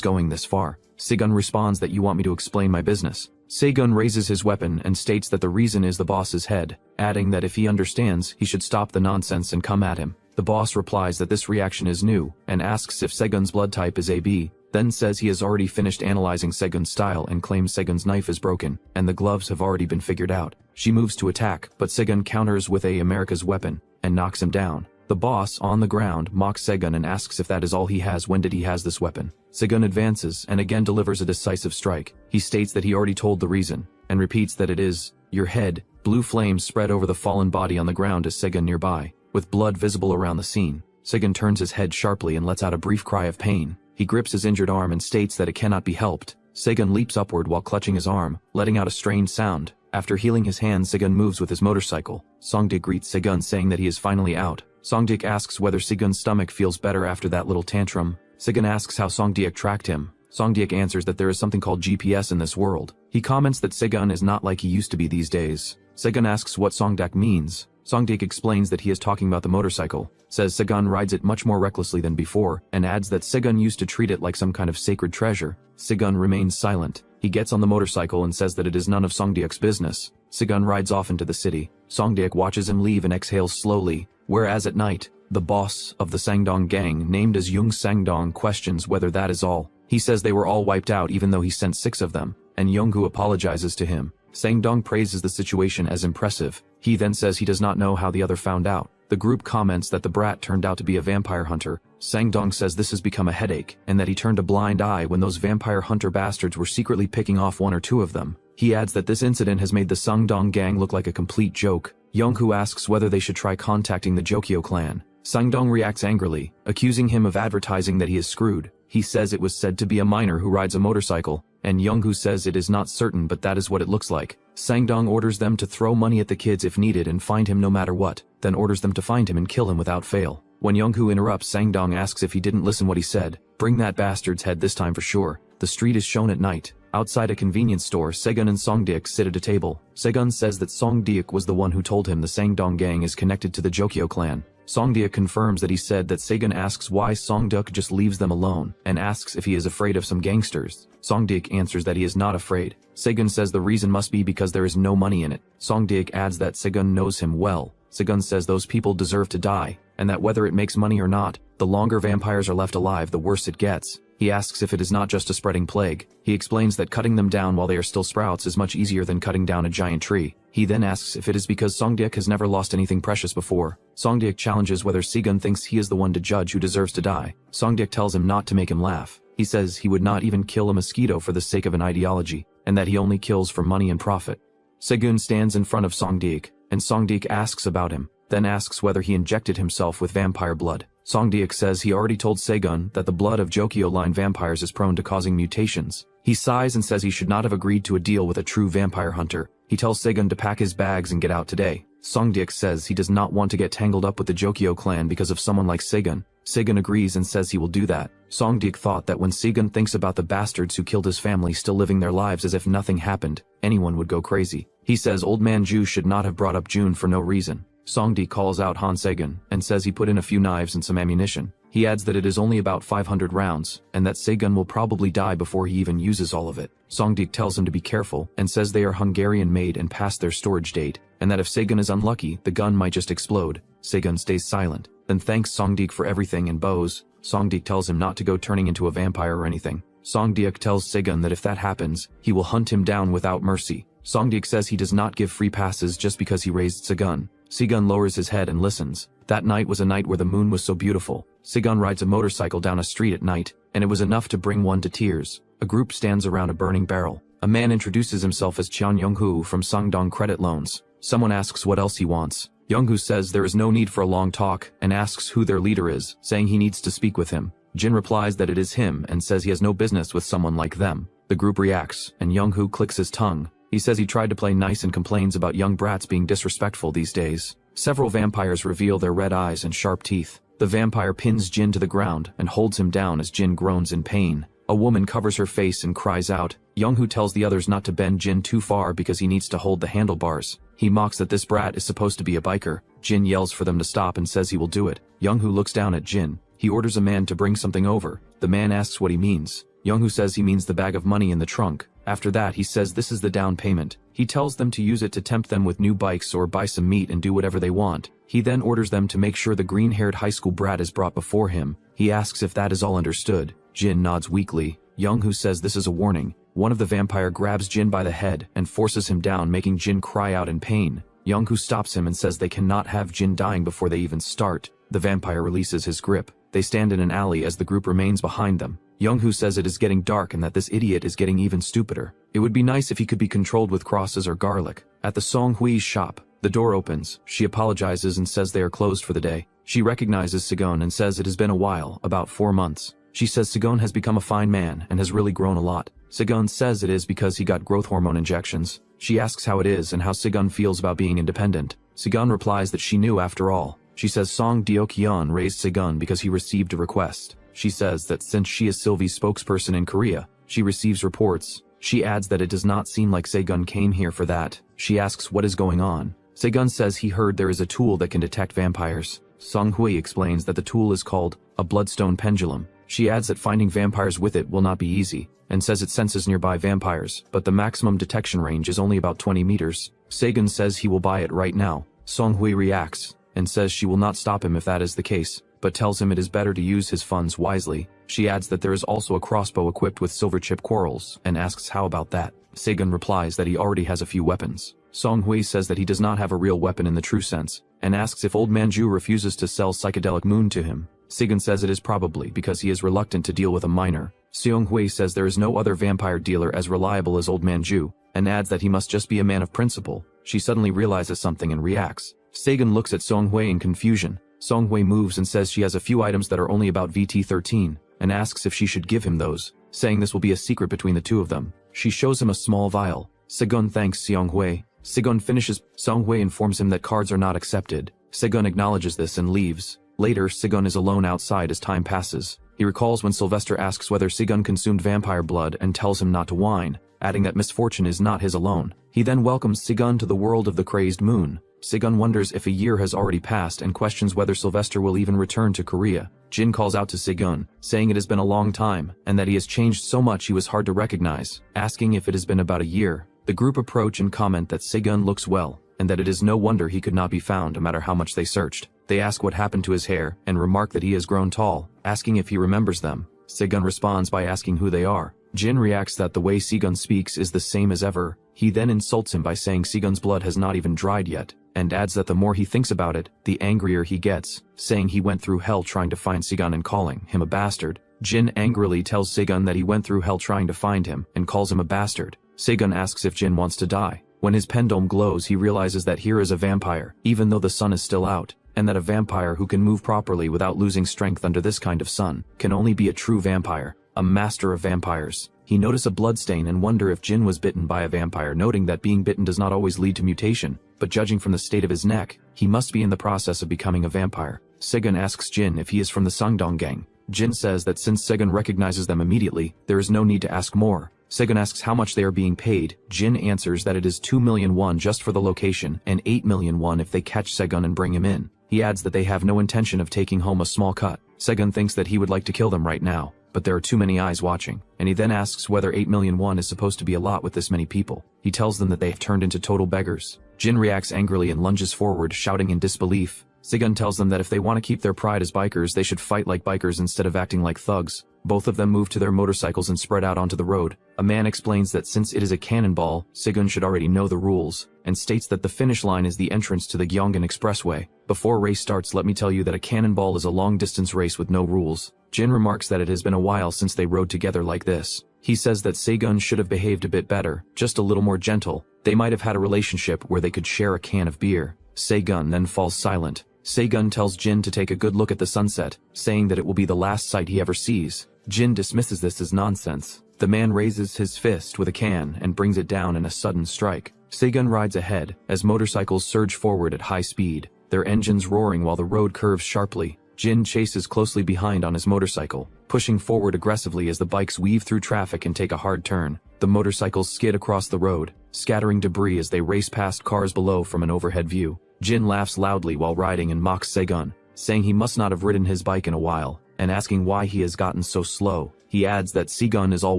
going this far. Segun responds that you want me to explain my business. Segun raises his weapon and states that the reason is the boss's head, adding that if he understands, he should stop the nonsense and come at him. The boss replies that this reaction is new, and asks if Segun's blood type is AB, then says he has already finished analyzing Segun's style and claims Segun's knife is broken, and the gloves have already been figured out. She moves to attack, but Segun counters with America's weapon, and knocks him down. The boss, on the ground, mocks Segun and asks if that is all he has. When did he has this weapon? Segun advances and again delivers a decisive strike. He states that he already told the reason, and repeats that it is your head. Blue flames spread over the fallen body on the ground as Segun nearby, with blood visible around the scene. Segun turns his head sharply and lets out a brief cry of pain. He grips his injured arm and states that it cannot be helped. Segun leaps upward while clutching his arm, letting out a strange sound. After healing his hand, Segun moves with his motorcycle. Songdik greets Segun saying that he is finally out. Songdik asks whether Segun's stomach feels better after that little tantrum. Segun asks how Songdik tracked him. Songdik answers that there is something called GPS in this world. He comments that Segun is not like he used to be these days. Segun asks what Songdak means. Songdik explains that he is talking about the motorcycle, says Segun rides it much more recklessly than before, and adds that Segun used to treat it like some kind of sacred treasure. Segun remains silent. He gets on the motorcycle and says that it is none of Songdik's business. Segun rides off into the city. Songdik watches him leave and exhales slowly, whereas at night, the boss of the Sangdong gang, named as Jung Sangdong, questions whether that is all. He says they were all wiped out even though he sent 6 of them, and Yonghu apologizes to him. Sangdong praises the situation as impressive. He then says he does not know how the other found out. The group comments that the brat turned out to be a vampire hunter. Sangdong says this has become a headache, and that he turned a blind eye when those vampire hunter bastards were secretly picking off 1 or 2 of them. He adds that this incident has made the Sangdong gang look like a complete joke. Yonghu asks whether they should try contacting the Jokyo clan. Sangdong reacts angrily, accusing him of advertising that he is screwed. He says it was said to be a miner who rides a motorcycle, and Yonghu says it is not certain but that is what it looks like. Sangdong orders them to throw money at the kids if needed and find him no matter what, then orders them to find him and kill him without fail. When Yonghu interrupts, Sangdong asks if he didn't listen what he said. Bring that bastard's head this time for sure. The street is shown at night. Outside a convenience store, Segun and Songdik sit at a table. Segun says that Songdik was the one who told him the Sangdong gang is connected to the Jokyo clan. Songdik confirms that he said that. Segun asks why Songduk just leaves them alone, and asks if he is afraid of some gangsters. Songdik answers that he is not afraid. Segun says the reason must be because there is no money in it. Songdik adds that Segun knows him well. Segun says those people deserve to die, and that whether it makes money or not, the longer vampires are left alive the worse it gets. He asks if it is not just a spreading plague. He explains that cutting them down while they are still sprouts is much easier than cutting down a giant tree. He then asks if it is because Songdik has never lost anything precious before. Songdik challenges whether Segun thinks he is the one to judge who deserves to die. Songdik tells him not to make him laugh. He says he would not even kill a mosquito for the sake of an ideology, and that he only kills for money and profit. Segun stands in front of Songdik, and Songdik asks about him, then asks whether he injected himself with vampire blood. Songdik says he already told Segun that the blood of Jokyo line vampires is prone to causing mutations. He sighs and says he should not have agreed to a deal with a true vampire hunter. He tells Segun to pack his bags and get out today. Songdik says he does not want to get tangled up with the Jokyo clan because of someone like Segun. Segun agrees and says he will do that. Songdik thought that when Segun thinks about the bastards who killed his family still living their lives as if nothing happened, anyone would go crazy. He says Old Man Ju should not have brought up June for no reason. Songdik calls out Han Segun, and says he put in a few knives and some ammunition. He adds that it is only about 500 rounds, and that Segun will probably die before he even uses all of it. Songdik tells him to be careful, and says they are Hungarian-made and past their storage date, and that if Segun is unlucky, the gun might just explode. Segun stays silent, then thanks Songdik for everything and bows. Songdik tells him not to go turning into a vampire or anything. Songdik tells Segun that if that happens, he will hunt him down without mercy. Songdik says he does not give free passes just because he raised Segun. Segun lowers his head and listens. That night was a night where the moon was so beautiful. Segun rides a motorcycle down a street at night, and it was enough to bring one to tears. A group stands around a burning barrel. A man introduces himself as Cheon Yonghu from Sangdong Credit Loans. Someone asks what else he wants. Yonghu says there is no need for a long talk, and asks who their leader is, saying he needs to speak with him. Jin replies that it is him and says he has no business with someone like them. The group reacts, and Yonghu clicks his tongue. He says he tried to play nice and complains about young brats being disrespectful these days. Several vampires reveal their red eyes and sharp teeth. The vampire pins Jin to the ground and holds him down as Jin groans in pain. A woman covers her face and cries out. Young-hoo tells the others not to bend Jin too far because he needs to hold the handlebars. He mocks that this brat is supposed to be a biker. Jin yells for them to stop and says he will do it. Young-hoo looks down at Jin. He orders a man to bring something over. The man asks what he means. Young-hoo says he means the bag of money in the trunk. After that he says this is the down payment. He tells them to use it to tempt them with new bikes or buy some meat and do whatever they want. He then orders them to make sure the green-haired high school brat is brought before him. He asks if that is all understood. Jin nods weakly. Young-hoo says this is a warning. One of the vampire grabs Jin by the head and forces him down, making Jin cry out in pain. Young-hoo stops him and says they cannot have Jin dying before they even start. The vampire releases his grip. They stand in an alley as the group remains behind them. Young-hoo says it is getting dark and that this idiot is getting even stupider. It would be nice if he could be controlled with crosses or garlic. At the Song-hui's shop, the door opens. She apologizes and says they are closed for the day. She recognizes Sigon and says it has been a while, about 4 months. She says Sigon has become a fine man and has really grown a lot. Sigon says it is because he got growth hormone injections. She asks how it is and how Sigon feels about being independent. Sigon replies that she knew after all. She says Song Deokyeon raised Sigon because he received a request. She says that since she is Sylvie's spokesperson in Korea, she receives reports. She adds that it does not seem like Segun came here for that. She asks what is going on. Segun says he heard there is a tool that can detect vampires. Song Hui explains that the tool is called a bloodstone pendulum. She adds that finding vampires with it will not be easy, and says it senses nearby vampires, but the maximum detection range is only about 20 meters. Segun says he will buy it right now. Song Hui reacts, and says she will not stop him if that is the case, but tells him it is better to use his funds wisely. She adds that there is also a crossbow equipped with silver chip quarrels, and asks how about that. Segun replies that he already has a few weapons. Song Hui says that he does not have a real weapon in the true sense, and asks if Old Manju refuses to sell psychedelic moon to him. Segun says it is probably because he is reluctant to deal with a minor. Seong Hui says there is no other vampire dealer as reliable as Old Manju, and adds that he must just be a man of principle. She suddenly realizes something and reacts. Segun looks at Song Hui in confusion. Song Hui moves and says she has a few items that are only about VT13, and asks if she should give him those, saying this will be a secret between the two of them. She shows him a small vial. Segun thanks Seong Hui. Segun finishes. Song Hui informs him that cards are not accepted. Segun acknowledges this and leaves. Later, Segun is alone outside as time passes. He recalls when Sylvester asks whether Segun consumed vampire blood and tells him not to whine, adding that misfortune is not his alone. He then welcomes Segun to the world of the crazed moon. Segun wonders if a year has already passed and questions whether Sylvester will even return to Korea. Jin calls out to Segun, saying it has been a long time, and that he has changed so much he was hard to recognize, asking if it has been about a year. The group approach and comment that Segun looks well, and that it is no wonder he could not be found no matter how much they searched. They ask what happened to his hair, and remark that he has grown tall, asking if he remembers them. Segun responds by asking who they are. Jin reacts that the way Segun speaks is the same as ever. He then insults him by saying Segun's blood has not even dried yet, and adds that the more he thinks about it, the angrier he gets, saying he went through hell trying to find Segun and calling him a bastard. Jin angrily tells Segun that he went through hell trying to find him, and calls him a bastard. Segun asks if Jin wants to die. When his pendulum glows, he realizes that here is a vampire, even though the sun is still out, and that a vampire who can move properly without losing strength under this kind of sun can only be a true vampire, a master of vampires. He notices a bloodstain and wonder if Jin was bitten by a vampire, noting that being bitten does not always lead to mutation, but judging from the state of his neck, he must be in the process of becoming a vampire. Segun asks Jin if he is from the Sangdong gang. Jin says that since Segun recognizes them immediately, there is no need to ask more. Segun asks how much they are being paid. Jin answers that it is 2 million won just for the location, and 8 million won if they catch Segun and bring him in. He adds that they have no intention of taking home a small cut. Segun thinks that he would like to kill them right now, but there are too many eyes watching, and he then asks whether 8 million won is supposed to be a lot with this many people. He tells them that they have turned into total beggars. Jin reacts angrily and lunges forward, shouting in disbelief. Segun tells them that if they want to keep their pride as bikers, they should fight like bikers instead of acting like thugs. Both of them move to their motorcycles and spread out onto the road. A man explains that since it is a cannonball, Segun should already know the rules, and states that the finish line is the entrance to the Gyeonggan Expressway. Before race starts, let me tell you that a cannonball is a long-distance race with no rules. Jin remarks that it has been a while since they rode together like this. He says that Segun should have behaved a bit better, just a little more gentle. They might have had a relationship where they could share a can of beer. Segun then falls silent. Segun tells Jin to take a good look at the sunset, saying that it will be the last sight he ever sees. Jin dismisses this as nonsense. The man raises his fist with a can and brings it down in a sudden strike. Segun rides ahead, as motorcycles surge forward at high speed, their engines roaring while the road curves sharply. Jin chases closely behind on his motorcycle, pushing forward aggressively as the bikes weave through traffic and take a hard turn. The motorcycles skid across the road, scattering debris as they race past cars below from an overhead view. Jin laughs loudly while riding and mocks Se-gun, saying he must not have ridden his bike in a while, and asking why he has gotten so slow. He adds that Se-gun is all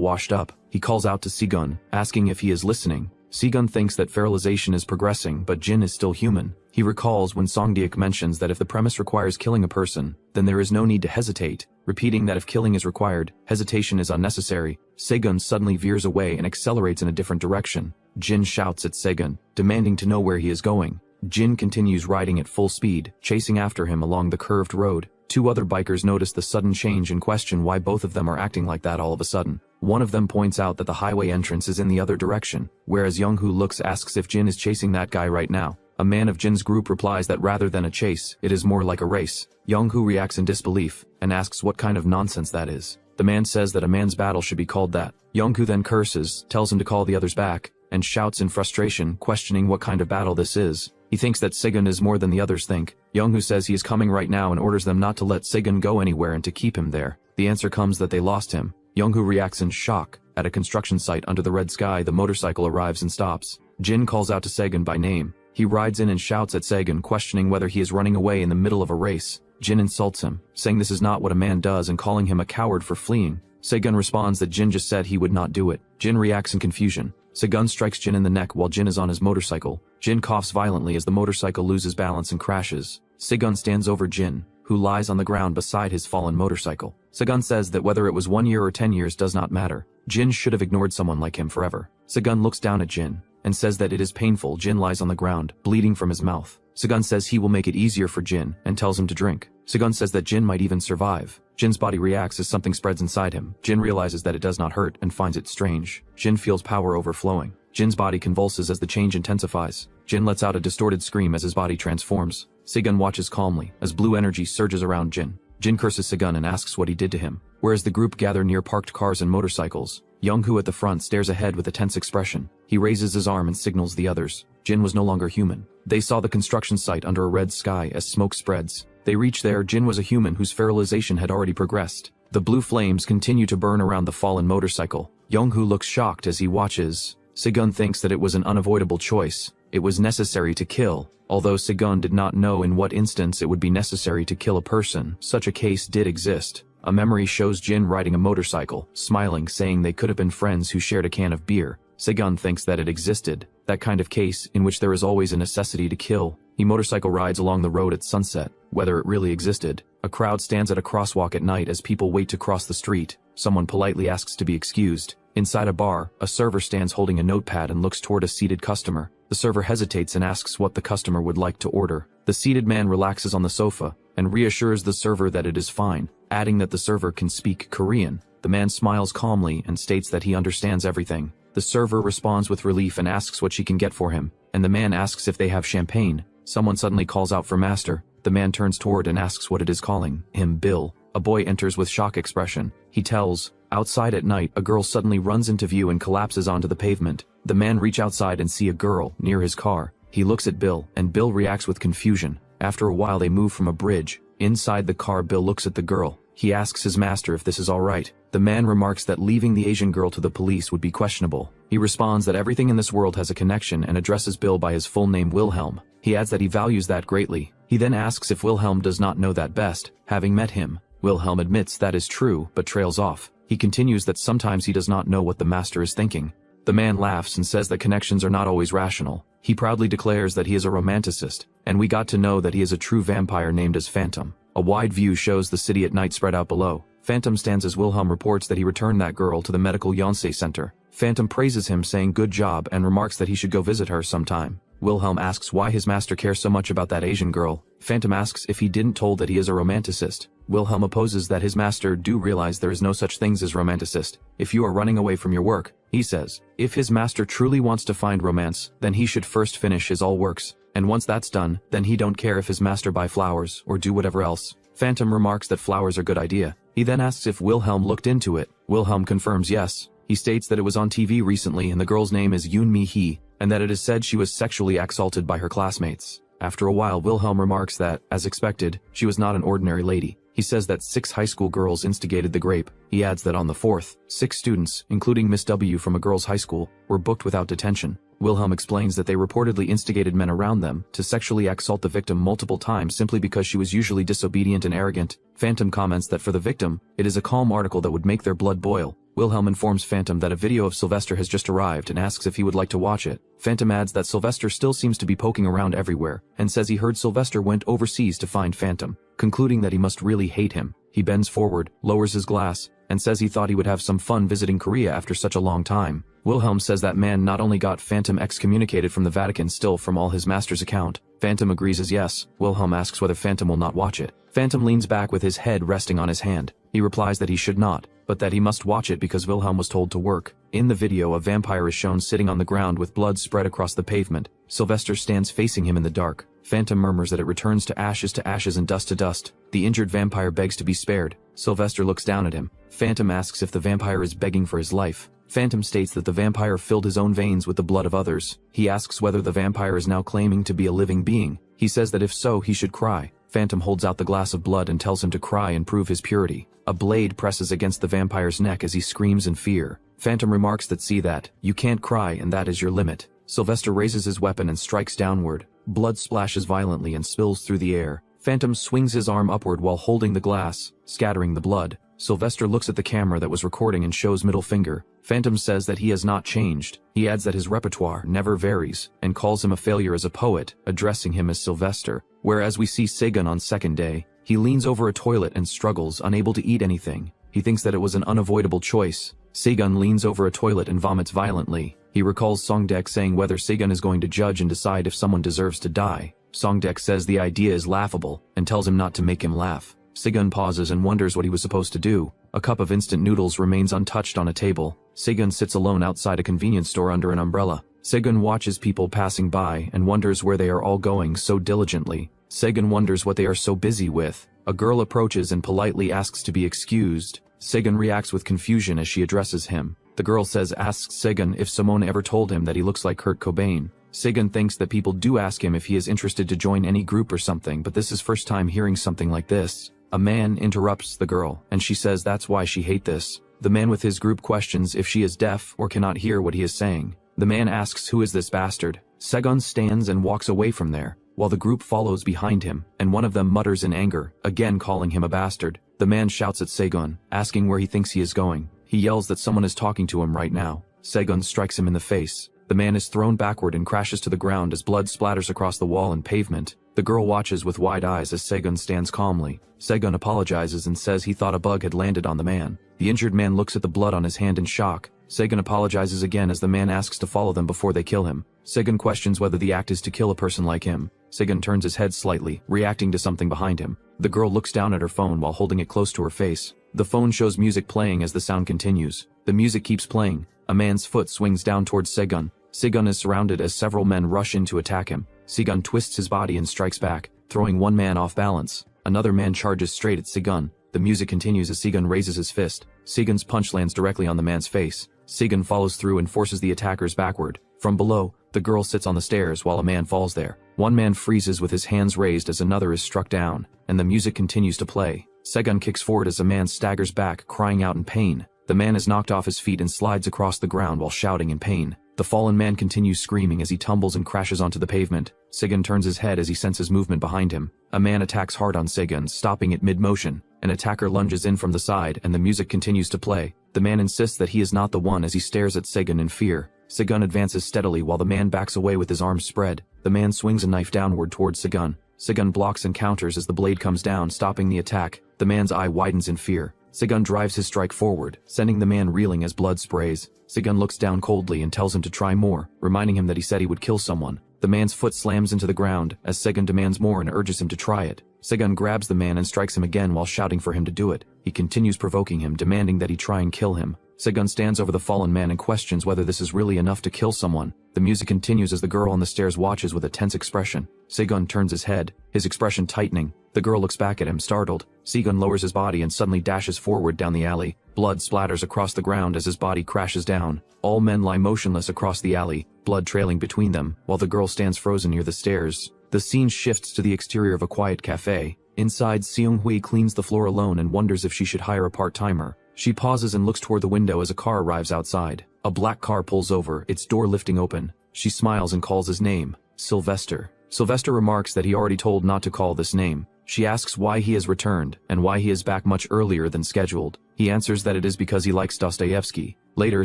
washed up. He calls out to Se-gun, asking if he is listening. Se-gun thinks that feralization is progressing, but Jin is still human. He recalls when Songdiak mentions that if the premise requires killing a person, then there is no need to hesitate, repeating that if killing is required, hesitation is unnecessary. Se-gun suddenly veers away and accelerates in a different direction. Jin shouts at Se-gun, demanding to know where he is going. Jin continues riding at full speed, chasing after him along the curved road. Two other bikers notice the sudden change and question why both of them are acting like that all of a sudden. One of them points out that the highway entrance is in the other direction, whereas Young-hoo asks if Jin is chasing that guy right now. A man of Jin's group replies that rather than a chase, it is more like a race. Young-hoo reacts in disbelief, and asks what kind of nonsense that is. The man says that a man's battle should be called that. Young-hoo then curses, tells him to call the others back, and shouts in frustration, questioning what kind of battle this is. He thinks that Se-gun is more than the others think. Young-hoo says he is coming right now and orders them not to let Se-gun go anywhere and to keep him there. The answer comes that they lost him. Young-hoo reacts in shock. At a construction site under the red sky, the motorcycle arrives and stops. Jin calls out to Se-gun by name. He rides in and shouts at Se-gun, questioning whether he is running away in the middle of a race. Jin insults him, saying this is not what a man does and calling him a coward for fleeing. Se-gun responds that Jin just said he would not do it. Jin reacts in confusion. Se-gun strikes Jin in the neck while Jin is on his motorcycle. Jin coughs violently as the motorcycle loses balance and crashes. Se-gun stands over Jin, who lies on the ground beside his fallen motorcycle. Se-gun says that whether it was 1 year or 10 years does not matter. Jin should have ignored someone like him forever. Se-gun looks down at Jin, and says that it is painful. Jin lies on the ground, bleeding from his mouth. Se-gun says he will make it easier for Jin, and tells him to drink. Se-gun says that Jin might even survive. Jin's body reacts as something spreads inside him. Jin realizes that it does not hurt and finds it strange. Jin feels power overflowing. Jin's body convulses as the change intensifies. Jin lets out a distorted scream as his body transforms. Se-gun watches calmly as blue energy surges around Jin. Jin curses Se-gun and asks what he did to him. Whereas the group gather near parked cars and motorcycles, Young-hoo at the front stares ahead with a tense expression. He raises his arm and signals the others. Jin was no longer human. They saw the construction site under a red sky as smoke spreads. They reach there. Jin was a human whose feralization had already progressed. The blue flames continue to burn around the fallen motorcycle. Young-hoo looks shocked as he watches. Se-gun thinks that it was an unavoidable choice. It was necessary to kill. Although Se-gun did not know in what instance it would be necessary to kill a person, such a case did exist. A memory shows Jin riding a motorcycle, smiling, saying they could have been friends who shared a can of beer. Se-gun thinks that it existed, that kind of case in which there is always a necessity to kill. He motorcycle rides along the road at sunset, whether it really existed. A crowd stands at a crosswalk at night as people wait to cross the street. Someone politely asks to be excused. Inside a bar, a server stands holding a notepad and looks toward a seated customer. The server hesitates and asks what the customer would like to order. The seated man relaxes on the sofa and reassures the server that it is fine, adding that the server can speak Korean. The man smiles calmly and states that he understands everything. The server responds with relief and asks what she can get for him, and the man asks if they have champagne. Someone suddenly calls out for master. The man turns toward and asks what it is, calling him Bill. A boy enters with shock expression. He tells, outside at night, a girl suddenly runs into view and collapses onto the pavement. The man reach outside and see a girl near his car. He looks at Bill, and Bill reacts with confusion. After a while they move from a bridge. Inside the car, Bill looks at the girl. He asks his master if this is all right. The man remarks that leaving the Asian girl to the police would be questionable. He responds that everything in this world has a connection and addresses Bill by his full name, Wilhelm. He adds that he values that greatly. He then asks if Wilhelm does not know that best, having met him. Wilhelm admits that is true, but trails off. He continues that sometimes he does not know what the master is thinking. The man laughs and says that connections are not always rational. He proudly declares that he is a romanticist, and we got to know that he is a true vampire named as Phantom. A wide view shows the city at night spread out below. Phantom stands as Wilhelm reports that he returned that girl to the medical Yonsei center. Phantom praises him, saying good job, and remarks that he should go visit her sometime. Wilhelm asks why his master cares so much about that Asian girl. Phantom asks if he didn't told that he is a romanticist. Wilhelm opposes that his master do realize there is no such things as romanticist. If you are running away from your work, he says, if his master truly wants to find romance, then he should first finish his all works. And once that's done, then he don't care if his master buy flowers or do whatever else. Phantom remarks that flowers are good idea. He then asks if Wilhelm looked into it. Wilhelm confirms yes. He states that it was on TV recently and the girl's name is Yoon Mi Hee, and that it is said she was sexually assaulted by her classmates. After a while, Wilhelm remarks that, as expected, she was not an ordinary lady. He says that 6 high school girls instigated the grape. He adds that on the 4th, 6 students, including Miss W from a girls' high school, were booked without detention. Wilhelm explains that they reportedly instigated men around them to sexually assault the victim multiple times simply because she was usually disobedient and arrogant. Phantom comments that for the victim, it is a calm article that would make their blood boil. Wilhelm informs Phantom that a video of Sylvester has just arrived and asks if he would like to watch it. Phantom adds that Sylvester still seems to be poking around everywhere, and says he heard Sylvester went overseas to find Phantom, concluding that he must really hate him. He bends forward, lowers his glass, and says he thought he would have some fun visiting Korea after such a long time. Wilhelm says that man not only got Phantom excommunicated from the Vatican still from all his master's account. Phantom agrees as yes. Wilhelm asks whether Phantom will not watch it. Phantom leans back with his head resting on his hand. He replies that he should not, but that he must watch it because Wilhelm was told to work. In the video, a vampire is shown sitting on the ground with blood spread across the pavement. Sylvester stands facing him in the dark. Phantom murmurs that it returns to ashes and dust to dust. The injured vampire begs to be spared. Sylvester looks down at him. Phantom asks if the vampire is begging for his life. Phantom states that the vampire filled his own veins with the blood of others. He asks whether the vampire is now claiming to be a living being. He says that if so, he should cry. Phantom holds out the glass of blood and tells him to cry and prove his purity. A blade presses against the vampire's neck as he screams in fear. Phantom remarks that see that, you can't cry and that is your limit. Sylvester raises his weapon and strikes downward. Blood splashes violently and spills through the air. Phantom swings his arm upward while holding the glass, scattering the blood. Sylvester looks at the camera that was recording and shows middle finger. Phantom says that he has not changed. He adds that his repertoire never varies, and calls him a failure as a poet, addressing him as Sylvester. Whereas we see Sagan on second day, he leans over a toilet and struggles, unable to eat anything. He thinks that it was an unavoidable choice. Sagan leans over a toilet and vomits violently. He recalls Songdek saying whether Sagan is going to judge and decide if someone deserves to die. Songdek says the idea is laughable, and tells him not to make him laugh. Sagan pauses and wonders what he was supposed to do. A cup of instant noodles remains untouched on a table. Sagan sits alone outside a convenience store under an umbrella. Sagan watches people passing by and wonders where they are all going so diligently. Sagan wonders what they are so busy with. A girl approaches and politely asks to be excused. Sagan reacts with confusion as she addresses him. The girl asks Sagan if Simone ever told him that he looks like Kurt Cobain. Sagan thinks that people do ask him if he is interested to join any group or something, but this is first time hearing something like this. A man interrupts the girl, and she says that's why she hate this. The man with his group questions if she is deaf or cannot hear what he is saying. The man asks who is this bastard. Sagan stands and walks away from there, while the group follows behind him, and one of them mutters in anger, again calling him a bastard. The man shouts at Sagan, asking where he thinks he is going. He yells that someone is talking to him right now. Sagan strikes him in the face. The man is thrown backward and crashes to the ground as blood splatters across the wall and pavement. The girl watches with wide eyes as Sagan stands calmly. Sagan apologizes and says he thought a bug had landed on the man. The injured man looks at the blood on his hand in shock. Sagan apologizes again as the man asks to follow them before they kill him. Sagan questions whether the act is to kill a person like him. Sagan turns his head slightly, reacting to something behind him. The girl looks down at her phone while holding it close to her face. The phone shows music playing as the sound continues. The music keeps playing. A man's foot swings down towards Sagan. Sagan is surrounded as several men rush in to attack him. Sagan twists his body and strikes back, throwing one man off balance. Another man charges straight at Sagan. The music continues as Sagan raises his fist. Sagan's punch lands directly on the man's face. Sagan follows through and forces the attackers backward. From below, the girl sits on the stairs while a man falls there. One man freezes with his hands raised as another is struck down, and the music continues to play. Sagan kicks forward as a man staggers back, crying out in pain. The man is knocked off his feet and slides across the ground while shouting in pain. The fallen man continues screaming as he tumbles and crashes onto the pavement. Sagan turns his head as he senses movement behind him. A man attacks hard on Sagan, stopping it mid-motion. An attacker lunges in from the side and the music continues to play. The man insists that he is not the one as he stares at Sagan in fear. Sagan advances steadily while the man backs away with his arms spread. The man swings a knife downward towards Sagan. Sagan blocks and counters as the blade comes down, stopping the attack. The man's eye widens in fear. Sagan drives his strike forward, sending the man reeling as blood sprays. Sagan looks down coldly and tells him to try more, reminding him that he said he would kill someone. The man's foot slams into the ground as Sagan demands more and urges him to try it. Sagan grabs the man and strikes him again while shouting for him to do it. He continues provoking him, demanding that he try and kill him. Sagan stands over the fallen man and questions whether this is really enough to kill someone. The music continues as the girl on the stairs watches with a tense expression. Sagan turns his head, his expression tightening. The girl looks back at him, startled. Sagan lowers his body and suddenly dashes forward down the alley. Blood splatters across the ground as his body crashes down. All men lie motionless across the alley, blood trailing between them, while the girl stands frozen near the stairs. The scene shifts to the exterior of a quiet cafe. Inside, Seung-hui cleans the floor alone and wonders if she should hire a part-timer. She pauses and looks toward the window as a car arrives outside. A black car pulls over, its door lifting open. She smiles and calls his name, Sylvester. Sylvester remarks that he already told not to call this name. She asks why he has returned, and why he is back much earlier than scheduled. He answers that it is because he likes Dostoevsky. Later,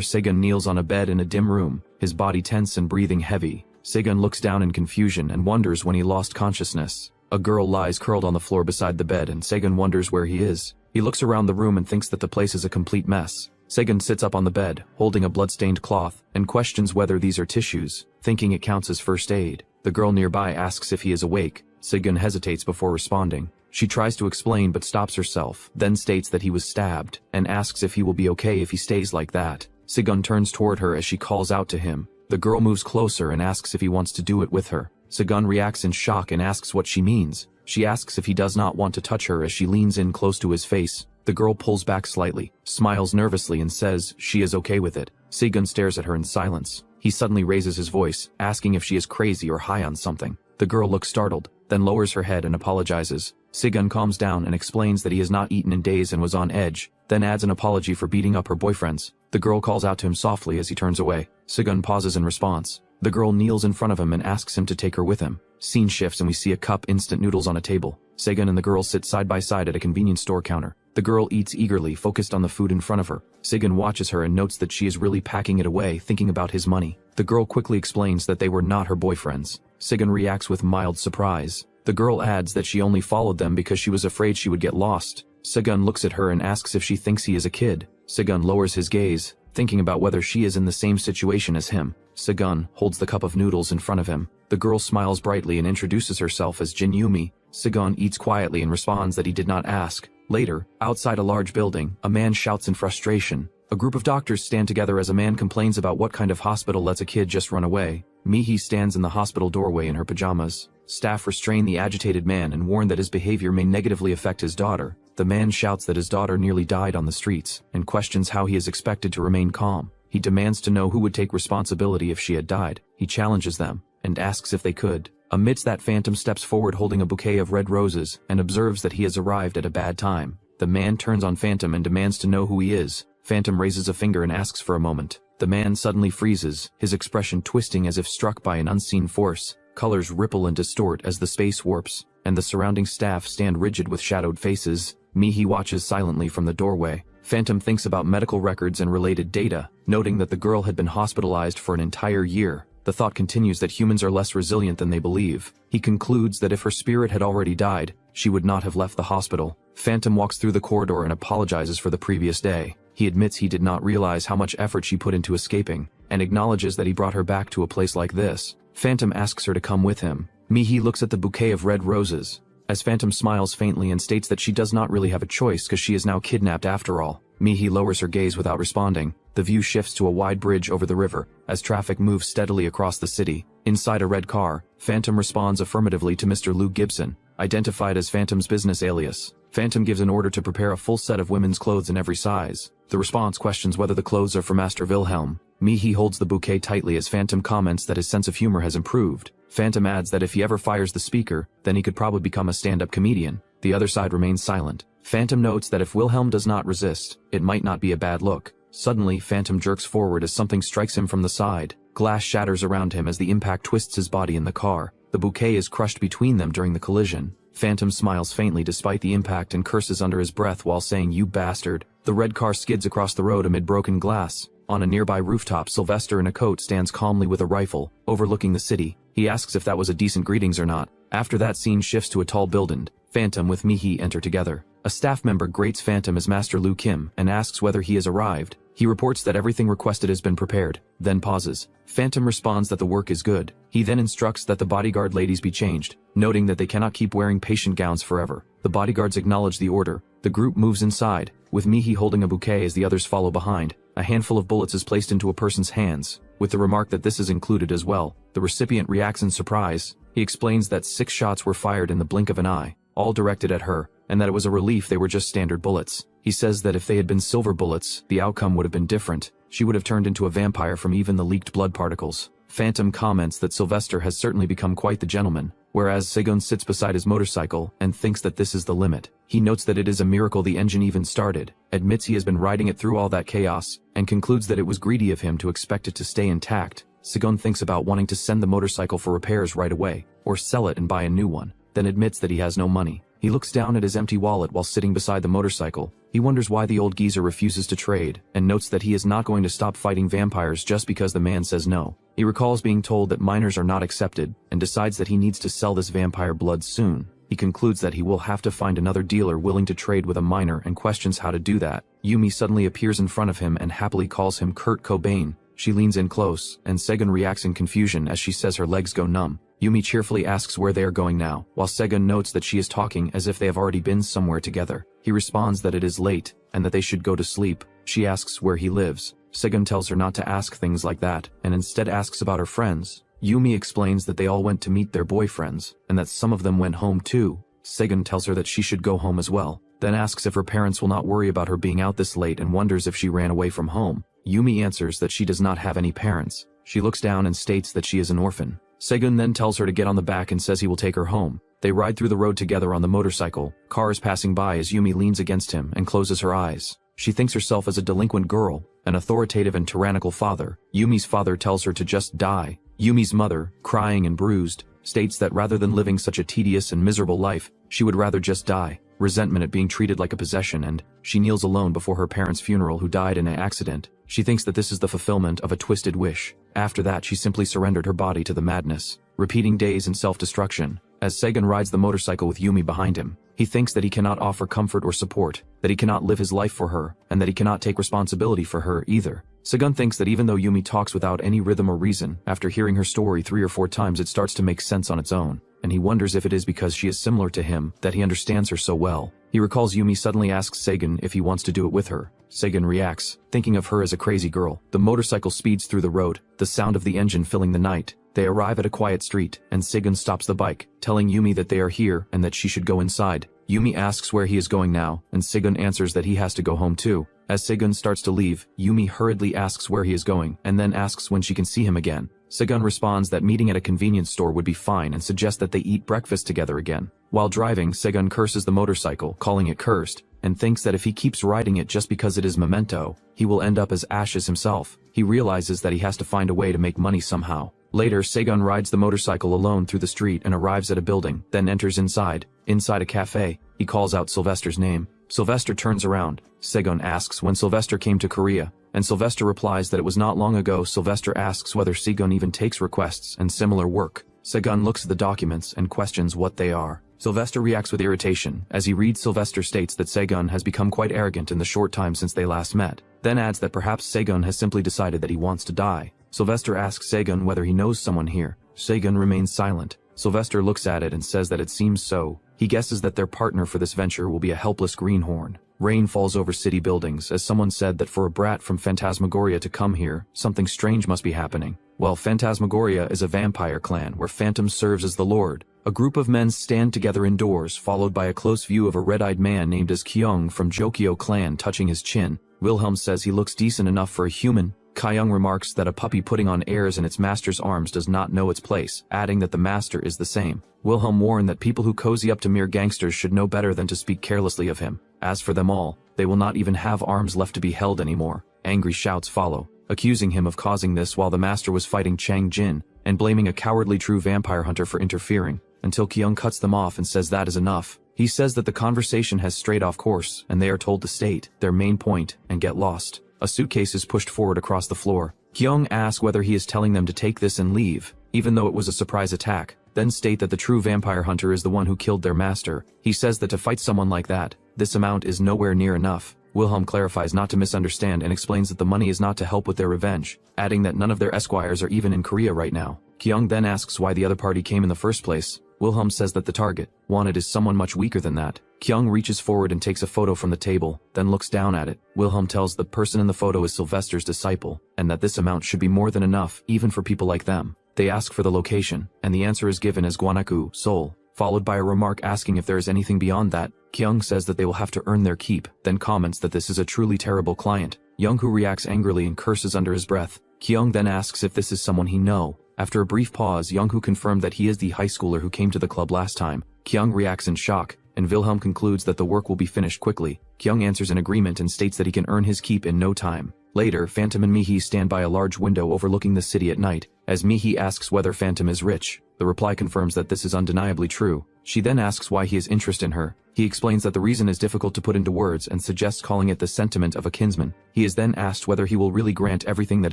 Segun kneels on a bed in a dim room, his body tense and breathing heavy. Segun looks down in confusion and wonders when he lost consciousness. A girl lies curled on the floor beside the bed and Segun wonders where he is. He looks around the room and thinks that the place is a complete mess. Segun sits up on the bed, holding a blood-stained cloth, and questions whether these are tissues, thinking it counts as first aid. The girl nearby asks if he is awake. Segun hesitates before responding. She tries to explain but stops herself, then states that he was stabbed, and asks if he will be okay if he stays like that. Segun turns toward her as she calls out to him. The girl moves closer and asks if he wants to do it with her. Segun reacts in shock and asks what she means. She asks if he does not want to touch her as she leans in close to his face. The girl pulls back slightly, smiles nervously and says she is okay with it. Segun stares at her in silence. He suddenly raises his voice, asking if she is crazy or high on something. The girl looks startled, then lowers her head and apologizes. Segun calms down and explains that he has not eaten in days and was on edge, then adds an apology for beating up her boyfriends. The girl calls out to him softly as he turns away. Segun pauses in response. The girl kneels in front of him and asks him to take her with him. Scene shifts and we see a cup instant noodles on a table. Segun and the girl sit side by side at a convenience store counter. The girl eats eagerly, focused on the food in front of her. Segun watches her and notes that she is really packing it away, thinking about his money. The girl quickly explains that they were not her boyfriends. Segun reacts with mild surprise. The girl adds that she only followed them because she was afraid she would get lost. Segun looks at her and asks if she thinks he is a kid. Segun lowers his gaze, thinking about whether she is in the same situation as him. Segun holds the cup of noodles in front of him. The girl smiles brightly and introduces herself as Jin Yumi. Segun eats quietly and responds that he did not ask. Later, outside a large building, a man shouts in frustration. A group of doctors stand together as a man complains about what kind of hospital lets a kid just run away. Mihi stands in the hospital doorway in her pajamas. Staff restrain the agitated man and warn that his behavior may negatively affect his daughter. The man shouts that his daughter nearly died on the streets, and questions how he is expected to remain calm. He demands to know who would take responsibility if she had died. He challenges them, and asks if they could. Amidst that, Phantom steps forward holding a bouquet of red roses, and observes that he has arrived at a bad time. The man turns on Phantom and demands to know who he is. Phantom raises a finger and asks for a moment. The man suddenly freezes, his expression twisting as if struck by an unseen force. Colors ripple and distort as the space warps, and the surrounding staff stand rigid with shadowed faces. Mihi watches silently from the doorway. Phantom thinks about medical records and related data, noting that the girl had been hospitalized for an entire year. The thought continues that humans are less resilient than they believe. He concludes that if her spirit had already died, she would not have left the hospital. Phantom walks through the corridor and apologizes for the previous day. He admits he did not realize how much effort she put into escaping, and acknowledges that he brought her back to a place like this. Phantom asks her to come with him. Mihi looks at the bouquet of red roses, as Phantom smiles faintly and states that she does not really have a choice because she is now kidnapped after all. Mihi lowers her gaze without responding. The view shifts to a wide bridge over the river, as traffic moves steadily across the city. Inside a red car, Phantom responds affirmatively to Mr. Lou Gibson, identified as Phantom's business alias. Phantom gives an order to prepare a full set of women's clothes in every size. The response questions whether the clothes are for Master Wilhelm. Mihi holds the bouquet tightly as Phantom comments that his sense of humor has improved. Phantom adds that if he ever fires the speaker, then he could probably become a stand-up comedian. The other side remains silent. Phantom notes that if Wilhelm does not resist, it might not be a bad look. Suddenly, Phantom jerks forward as something strikes him from the side. Glass shatters around him as the impact twists his body in the car. The bouquet is crushed between them during the collision. Phantom smiles faintly despite the impact and curses under his breath while saying, "You bastard." The red car skids across the road amid broken glass. On a nearby rooftop, Sylvester in a coat stands calmly with a rifle, overlooking the city. He asks if that was a decent greetings or not. After that, scene shifts to a tall building. Phantom with Mihi enter together. A staff member greets Phantom as Master Liu Kim and asks whether he has arrived. He reports that everything requested has been prepared, then pauses. Phantom responds that the work is good. He then instructs that the bodyguard ladies be changed, noting that they cannot keep wearing patient gowns forever. The bodyguards acknowledge the order. The group moves inside, with Mihi holding a bouquet as the others follow behind. A handful of bullets is placed into a person's hands, with the remark that this is included as well. The recipient reacts in surprise. He explains that 6 shots were fired in the blink of an eye, all directed at her, and that it was a relief they were just standard bullets. He says that if they had been silver bullets, the outcome would have been different. She would have turned into a vampire from even the leaked blood particles. Phantom comments that Sylvester has certainly become quite the gentleman. whereas Segun sits beside his motorcycle and thinks that this is the limit. He notes that it is a miracle the engine even started, admits he has been riding it through all that chaos, and concludes that it was greedy of him to expect it to stay intact. Segun thinks about wanting to send the motorcycle for repairs right away, or sell it and buy a new one, then admits that he has no money. He looks down at his empty wallet while sitting beside the motorcycle. He wonders why the old geezer refuses to trade, and notes that he is not going to stop fighting vampires just because the man says no. He recalls being told that minors are not accepted, and decides that he needs to sell this vampire blood soon. He concludes that he will have to find another dealer willing to trade with a minor and questions how to do that. Yumi suddenly appears in front of him and happily calls him Kurt Cobain. She leans in close, and Segun reacts in confusion as she says her legs go numb. Yumi cheerfully asks where they are going now, while Segun notes that she is talking as if they have already been somewhere together. He responds that it is late, and that they should go to sleep. She asks where he lives. Segun tells her not to ask things like that, and instead asks about her friends. Yumi explains that they all went to meet their boyfriends, and that some of them went home too. Segun tells her that she should go home as well, then asks if her parents will not worry about her being out this late and wonders if she ran away from home. Yumi answers that she does not have any parents. She looks down and states that she is an orphan. Segun then tells her to get on the back and says he will take her home. They ride through the road together on the motorcycle, cars passing by as Yumi leans against him and closes her eyes. She thinks herself as a delinquent girl, an authoritative and tyrannical father. Yumi's father tells her to just die. Yumi's mother, crying and bruised, states that rather than living such a tedious and miserable life, she would rather just die. Resentment at being treated like a possession, and she kneels alone before her parents' funeral who died in an accident. She thinks that this is the fulfillment of a twisted wish. After that, she simply surrendered her body to the madness, repeating days in self-destruction. As Segun rides the motorcycle with Yumi behind him, he thinks that he cannot offer comfort or support, that he cannot live his life for her, and that he cannot take responsibility for her either. Segun thinks that even though Yumi talks without any rhythm or reason, after hearing her story 3 or 4 times it starts to make sense on its own, and he wonders if it is because she is similar to him that he understands her so well. He recalls Yumi suddenly asks Segun if he wants to do it with her. Segun reacts, thinking of her as a crazy girl. The motorcycle speeds through the road, the sound of the engine filling the night. They arrive at a quiet street, and Segun stops the bike, telling Yumi that they are here and that she should go inside. Yumi asks where he is going now, and Segun answers that he has to go home too. As Segun starts to leave, Yumi hurriedly asks where he is going, and then asks when she can see him again. Segun responds that meeting at a convenience store would be fine and suggests that they eat breakfast together again. While driving, Segun curses the motorcycle, calling it cursed, and thinks that if he keeps riding it just because it is memento, he will end up as ashes himself. He realizes that he has to find a way to make money somehow. Later, Segun rides the motorcycle alone through the street and arrives at a building, then enters inside. Inside a cafe, he calls out Sylvester's name. Sylvester turns around. Segun asks when Sylvester came to Korea, and Sylvester replies that it was not long ago. Sylvester asks whether Segun even takes requests and similar work. Segun looks at the documents and questions what they are. Sylvester reacts with irritation. As he reads, Sylvester states that Segun has become quite arrogant in the short time since they last met, then adds that perhaps Segun has simply decided that he wants to die. Sylvester asks Segun whether he knows someone here. Segun remains silent. Sylvester looks at it and says that it seems so. He guesses that their partner for this venture will be a helpless greenhorn. Rain falls over city buildings, as someone said that for a brat from Phantasmagoria to come here, something strange must be happening. Well, Phantasmagoria is a vampire clan where Phantom serves as the lord. A group of men stand together indoors, followed by a close view of a red-eyed man named as Kyung from Jokyo clan touching his chin. Wilhelm says he looks decent enough for a human. Kyung remarks that a puppy putting on airs in its master's arms does not know its place, adding that the master is the same. Wilhelm warned that people who cozy up to mere gangsters should know better than to speak carelessly of him. As for them all, they will not even have arms left to be held anymore. Angry shouts follow, accusing him of causing this while the master was fighting Chang Jin, and blaming a cowardly true vampire hunter for interfering, until Kyung cuts them off and says that is enough. He says that the conversation has strayed off course, and they are told to state their main point and get lost. A suitcase is pushed forward across the floor. Kyung asks whether he is telling them to take this and leave, even though it was a surprise attack, then state that the true vampire hunter is the one who killed their master. He says that to fight someone like that, this amount is nowhere near enough. Wilhelm clarifies not to misunderstand and explains that the money is not to help with their revenge, adding that none of their esquires are even in Korea right now. Kyung then asks why the other party came in the first place. Wilhelm says that the target wanted is someone much weaker than that. Kyung reaches forward and takes a photo from the table, then looks down at it. Wilhelm tells the person in the photo is Sylvester's disciple, and that this amount should be more than enough even for people like them. They ask for the location, and the answer is given as Gwanaku, Seoul, followed by a remark asking if there is anything beyond that. Kyung says that they will have to earn their keep, then comments that this is a truly terrible client. Young-hoo reacts angrily and curses under his breath. Kyung then asks if this is someone he know. After a brief pause, Young-hoo confirmed that he is the high schooler who came to the club last time. Kyung reacts in shock, and Wilhelm concludes that the work will be finished quickly. Kyung answers in agreement and states that he can earn his keep in no time. Later, Phantom and Mihee stand by a large window overlooking the city at night. As Mihee asks whether Phantom is rich, the reply confirms that this is undeniably true. She then asks why he has interest in her. He explains that the reason is difficult to put into words and suggests calling it the sentiment of a kinsman. He is then asked whether he will really grant everything that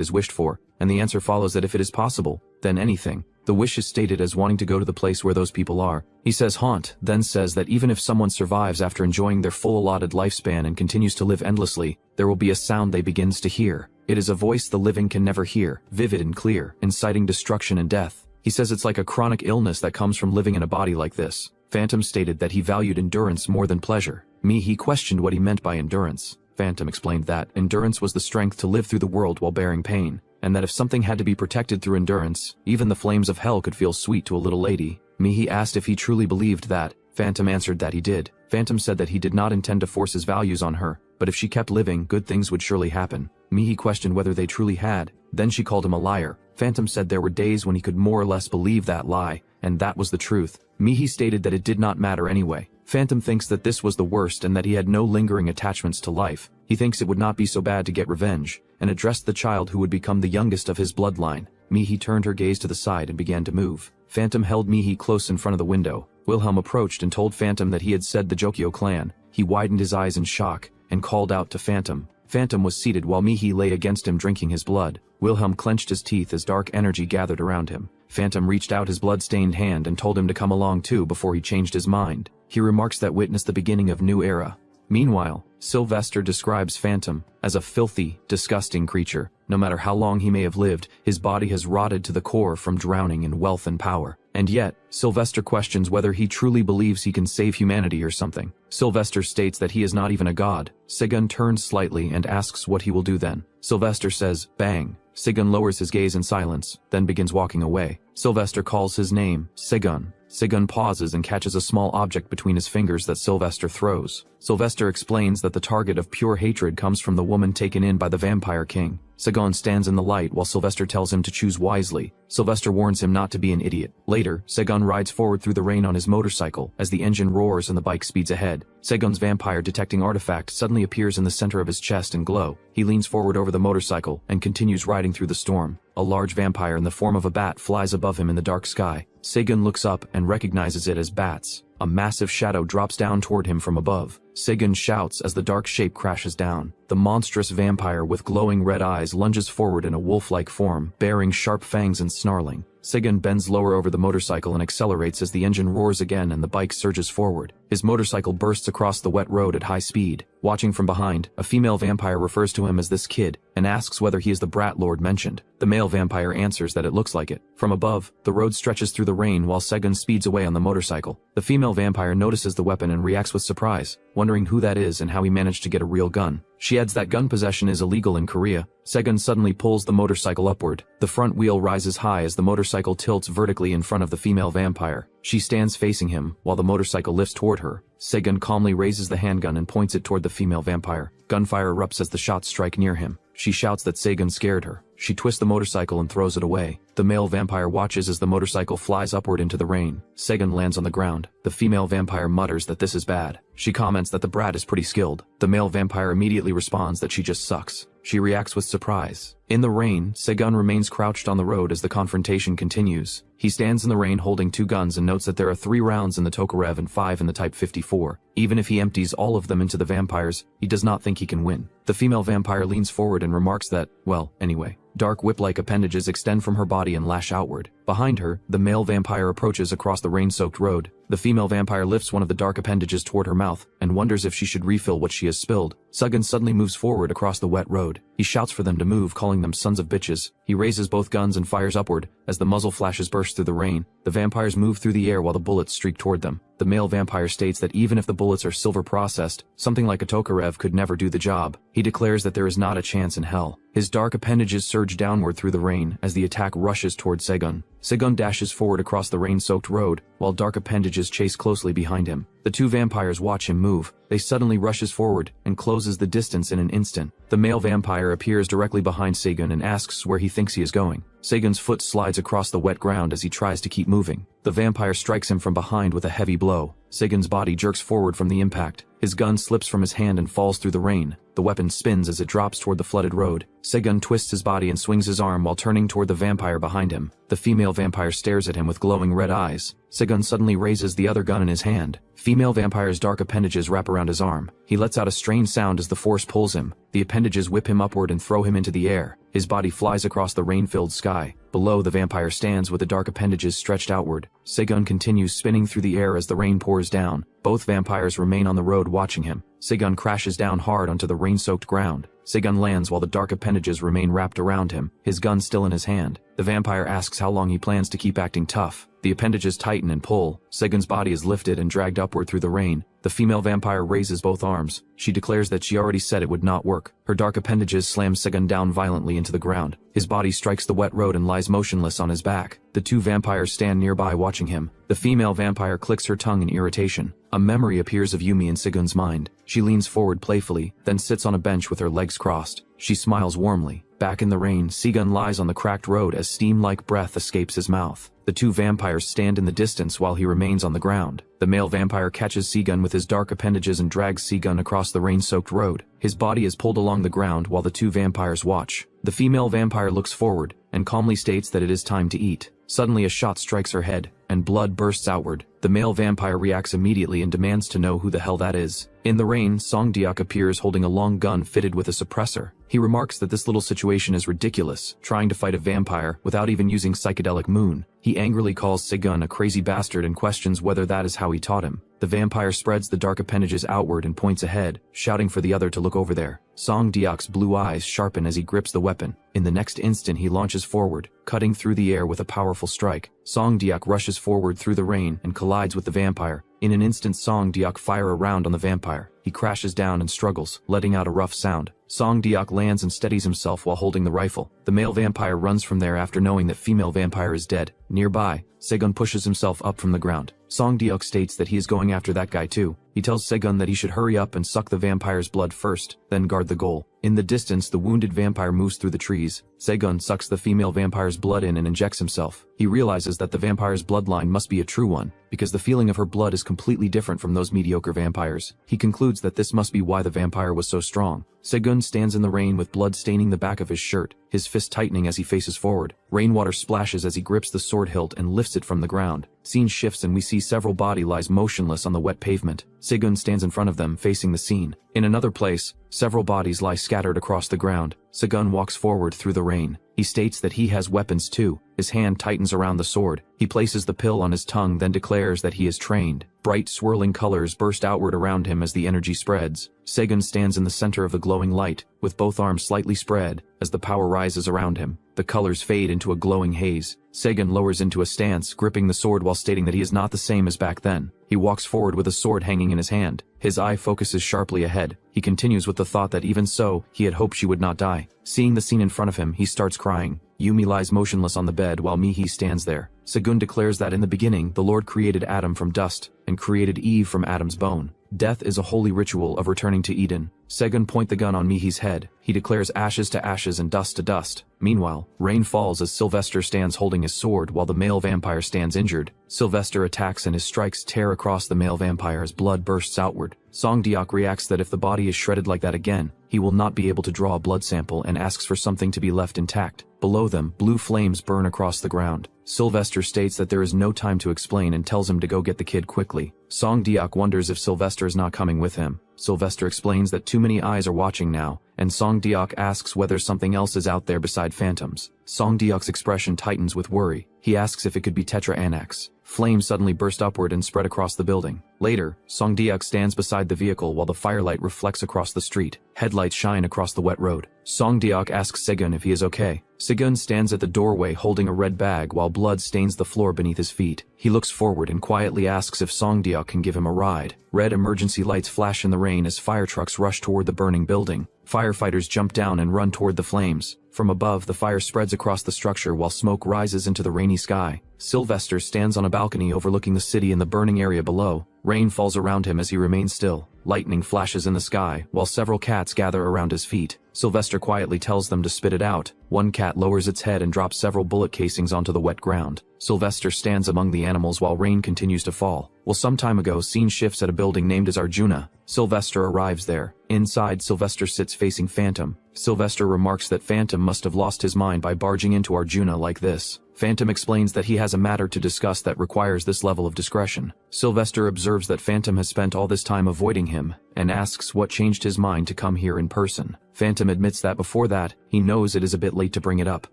is wished for, and the answer follows that if it is possible, then anything. The wish is stated as wanting to go to the place where those people are. He says haunt, then says that even if someone survives after enjoying their full allotted lifespan and continues to live endlessly, there will be a sound they begins to hear. It is a voice the living can never hear, vivid and clear, inciting destruction and death. He says it's like a chronic illness that comes from living in a body like this. Phantom stated that he valued endurance more than pleasure. Mihee questioned what he meant by endurance. Phantom explained that endurance was the strength to live through the world while bearing pain, and that if something had to be protected through endurance, even the flames of hell could feel sweet to a little lady. Mihee asked if he truly believed that. Phantom answered that he did. Phantom said that he did not intend to force his values on her, but if she kept living, good things would surely happen. Mihee questioned whether they truly had. Then she called him a liar. Phantom said there were days when he could more or less believe that lie, and that was the truth. Mihee stated that it did not matter anyway. Phantom thinks that this was the worst and that he had no lingering attachments to life. He thinks it would not be so bad to get revenge, and addressed the child who would become the youngest of his bloodline. Mihee turned her gaze to the side and began to move. Phantom held Mihee close in front of the window. Wilhelm approached and told Phantom that he had said the Jokyo clan. He widened his eyes in shock and called out to Phantom. Phantom was seated while Mihee lay against him drinking his blood. Wilhelm clenched his teeth as dark energy gathered around him. Phantom reached out his blood-stained hand and told him to come along too before he changed his mind. He remarks that witnessed the beginning of new era. Meanwhile, Sylvester describes Phantom as a filthy, disgusting creature. No matter how long he may have lived, his body has rotted to the core from drowning in wealth and power. And yet, Sylvester questions whether he truly believes he can save humanity or something. Sylvester states that he is not even a god. Sigun turns slightly and asks what he will do then. Sylvester says, "Bang." Sigun lowers his gaze in silence, then begins walking away. Sylvester calls his name, Sigun. Sigun pauses and catches a small object between his fingers that Sylvester throws. Sylvester explains that the target of pure hatred comes from the woman taken in by the Vampire King. Sigun stands in the light while Sylvester tells him to choose wisely. Sylvester warns him not to be an idiot. Later, Sigun rides forward through the rain on his motorcycle as the engine roars and the bike speeds ahead. Sigun's vampire-detecting artifact suddenly appears in the center of his chest and glow. He leans forward over the motorcycle and continues riding through the storm. A large vampire in the form of a bat flies above him in the dark sky. Sigun looks up and recognizes it as bats. A massive shadow drops down toward him from above. Sigun shouts as the dark shape crashes down. The monstrous vampire with glowing red eyes lunges forward in a wolf-like form, bearing sharp fangs and snarling. Sigun bends lower over the motorcycle and accelerates as the engine roars again and the bike surges forward. His motorcycle bursts across the wet road at high speed. Watching from behind, a female vampire refers to him as this kid and asks whether he is the brat lord mentioned. The male vampire answers that it looks like it. From above, the road stretches through the rain while Sigun speeds away on the motorcycle. The female vampire notices the weapon and reacts with surprise, wondering who that is and how he managed to get a real gun. She adds that gun possession is illegal in Korea. Sigun suddenly pulls the motorcycle upward. The front wheel rises high as the motorcycle tilts vertically in front of the female vampire. She stands facing him, while the motorcycle lifts toward her. Sigun calmly raises the handgun and points it toward the female vampire. Gunfire erupts as the shots strike near him. She shouts that Sigun scared her. She twists the motorcycle and throws it away. The male vampire watches as the motorcycle flies upward into the rain. Sigun lands on the ground. The female vampire mutters that this is bad. She comments that the brat is pretty skilled. The male vampire immediately responds that she just sucks. She reacts with surprise. In the rain, Sigun remains crouched on the road as the confrontation continues. He stands in the rain holding 2 guns and notes that there are 3 rounds in the Tokarev and 5 in the Type 54. Even if he empties all of them into the vampires, he does not think he can win. The female vampire leans forward and remarks that, well, anyway. Dark whip-like appendages extend from her body and lash outward. Behind her, the male vampire approaches across the rain-soaked road. The female vampire lifts one of the dark appendages toward her mouth and wonders if she should refill what she has spilled. Sigun suddenly moves forward across the wet road. He shouts for them to move, calling them sons of bitches. He raises both guns and fires upward. As the muzzle flashes burst through the rain, the vampires move through the air while the bullets streak toward them. The male vampire states that even if the bullets are silver processed, something like a Tokarev could never do the job. He declares that there is not a chance in hell. His dark appendages surge downward through the rain as the attack rushes toward Sigun. Sigun dashes forward across the rain-soaked road, while dark appendages chase closely behind him. The 2 vampires watch him move. They suddenly rushes forward and closes the distance in an instant. The male vampire appears directly behind Sigun and asks where he thinks he is going. Segun's foot slides across the wet ground as he tries to keep moving. The vampire strikes him from behind with a heavy blow. Segun's body jerks forward from the impact. His gun slips from his hand and falls through the rain. The weapon spins as it drops toward the flooded road. Segun twists his body and swings his arm while turning toward the vampire behind him. The female vampire stares at him with glowing red eyes. Segun suddenly raises the other gun in his hand. Female vampire's dark appendages wrap around his arm. He lets out a strange sound as the force pulls him. The appendages whip him upward and throw him into the air. His body flies across the rain-filled sky. Below, the vampire stands with the dark appendages stretched outward. Segun continues spinning through the air as the rain pours down. Both vampires remain on the road watching him. Segun crashes down hard onto the rain-soaked ground. Segun lands while the dark appendages remain wrapped around him, his gun still in his hand. The vampire asks how long he plans to keep acting tough. The appendages tighten and pull. Segun's body is lifted and dragged upward through the rain. The female vampire raises both arms. She declares that she already said it would not work. Her dark appendages slam Segun down violently into the ground. His body strikes the wet road and lies motionless on his back. The two vampires stand nearby watching him. The female vampire clicks her tongue in irritation. A memory appears of Yumi in Segun's mind. She leans forward playfully, then sits on a bench with her legs crossed. She smiles warmly. Back in the rain, Segun lies on the cracked road as steam-like breath escapes his mouth. The two vampires stand in the distance while he remains on the ground. The male vampire catches Segun with his dark appendages and drags Segun across the rain-soaked road. His body is pulled along the ground while the two vampires watch. The female vampire looks forward and calmly states that it is time to eat. Suddenly a shot strikes her head, and blood bursts outward. The male vampire reacts immediately and demands to know who the hell that is. In the rain, Songdiak appears holding a long gun fitted with a suppressor. He remarks that this little situation is ridiculous, trying to fight a vampire without even using psychedelic moon. He angrily calls Segun a crazy bastard and questions whether that is how he taught him. The vampire spreads the dark appendages outward and points ahead, shouting for the other to look over there. Songdiak's blue eyes sharpen as he grips the weapon. In the next instant he launches forward, cutting through the air with a powerful strike. Songdiak rushes forward through the rain and collides with the vampire. In an instant Songdiak fires a round on the vampire. He crashes down and struggles, letting out a rough sound. Songdiak lands and steadies himself while holding the rifle. The male vampire runs from there after knowing that female vampire is dead. Nearby, Segun pushes himself up from the ground. Songdiak states that he is going after that guy too. He tells Segun that he should hurry up and suck the vampire's blood first, then guard the goal. In the distance, the wounded vampire moves through the trees. Segun sucks the female vampire's blood in and injects himself. He realizes that the vampire's bloodline must be a true one, because the feeling of her blood is completely different from those mediocre vampires. He concludes that this must be why the vampire was so strong. Segun stands in the rain with blood staining the back of his shirt, his fist tightening as he faces forward. Rainwater splashes as he grips the sword hilt and lifts it from the ground. Scene shifts and we see several bodies lies motionless on the wet pavement. Segun stands in front of them, facing the scene. In another place, several bodies lie scattered across the ground. Segun walks forward through the rain. He states that he has weapons too. His hand tightens around the sword. He places the pill on his tongue, then declares that he is trained. Bright swirling colors burst outward around him as the energy spreads. Segun stands in the center of the glowing light, with both arms slightly spread. As the power rises around him, the colors fade into a glowing haze. Segun lowers into a stance, gripping the sword while stating that he is not the same as back then. He walks forward with a sword hanging in his hand. His eye focuses sharply ahead. He continues with the thought that even so, he had hoped she would not die. Seeing the scene in front of him, he starts crying. Yumi lies motionless on the bed while Mihi stands there. Segun declares that in the beginning, the Lord created Adam from dust, and created Eve from Adam's bone. Death is a holy ritual of returning to Eden. Segun points the gun on Mihi's head. He declares ashes to ashes and dust to dust. Meanwhile, rain falls as Sylvester stands holding his sword while the male vampire stands injured. Sylvester attacks and his strikes tear across the male vampire as blood bursts outward. Songdiak reacts that if the body is shredded like that again, he will not be able to draw a blood sample and asks for something to be left intact. Below them, blue flames burn across the ground. Sylvester states that there is no time to explain and tells him to go get the kid quickly. Songdiak wonders if Sylvester is not coming with him. Sylvester explains that too many eyes are watching now, and Songdiak asks whether something else is out there beside phantoms. Songdiak's expression tightens with worry. He asks if it could be Tetra Annex. Flames suddenly burst upward and spread across the building. Later, Songdiak stands beside the vehicle while the firelight reflects across the street. Headlights shine across the wet road. Songdiak asks Segun if he is okay. Segun stands at the doorway holding a red bag while blood stains the floor beneath his feet. He looks forward and quietly asks if Songdiak can give him a ride. Red emergency lights flash in the rain as fire trucks rush toward the burning building. Firefighters jump down and run toward the flames. From above, the fire spreads across the structure while smoke rises into the rainy sky. Sylvester stands on a balcony overlooking the city and the burning area below. Rain falls around him as he remains still. lightning flashes in the sky, while several cats gather around his feet. Sylvester quietly tells them to spit it out. One cat lowers its head and drops several bullet casings onto the wet ground. Sylvester stands among the animals while rain continues to fall. Well, some time ago, scene shifts at a building named as Arjuna. Sylvester arrives there. Inside, Sylvester sits facing Phantom. Sylvester remarks that Phantom must have lost his mind by barging into Arjuna like this. Phantom explains that he has a matter to discuss that requires this level of discretion. Sylvester observes that Phantom has spent all this time avoiding him, and asks what changed his mind to come here in person. Phantom admits that before that, he knows it is a bit late to bring it up,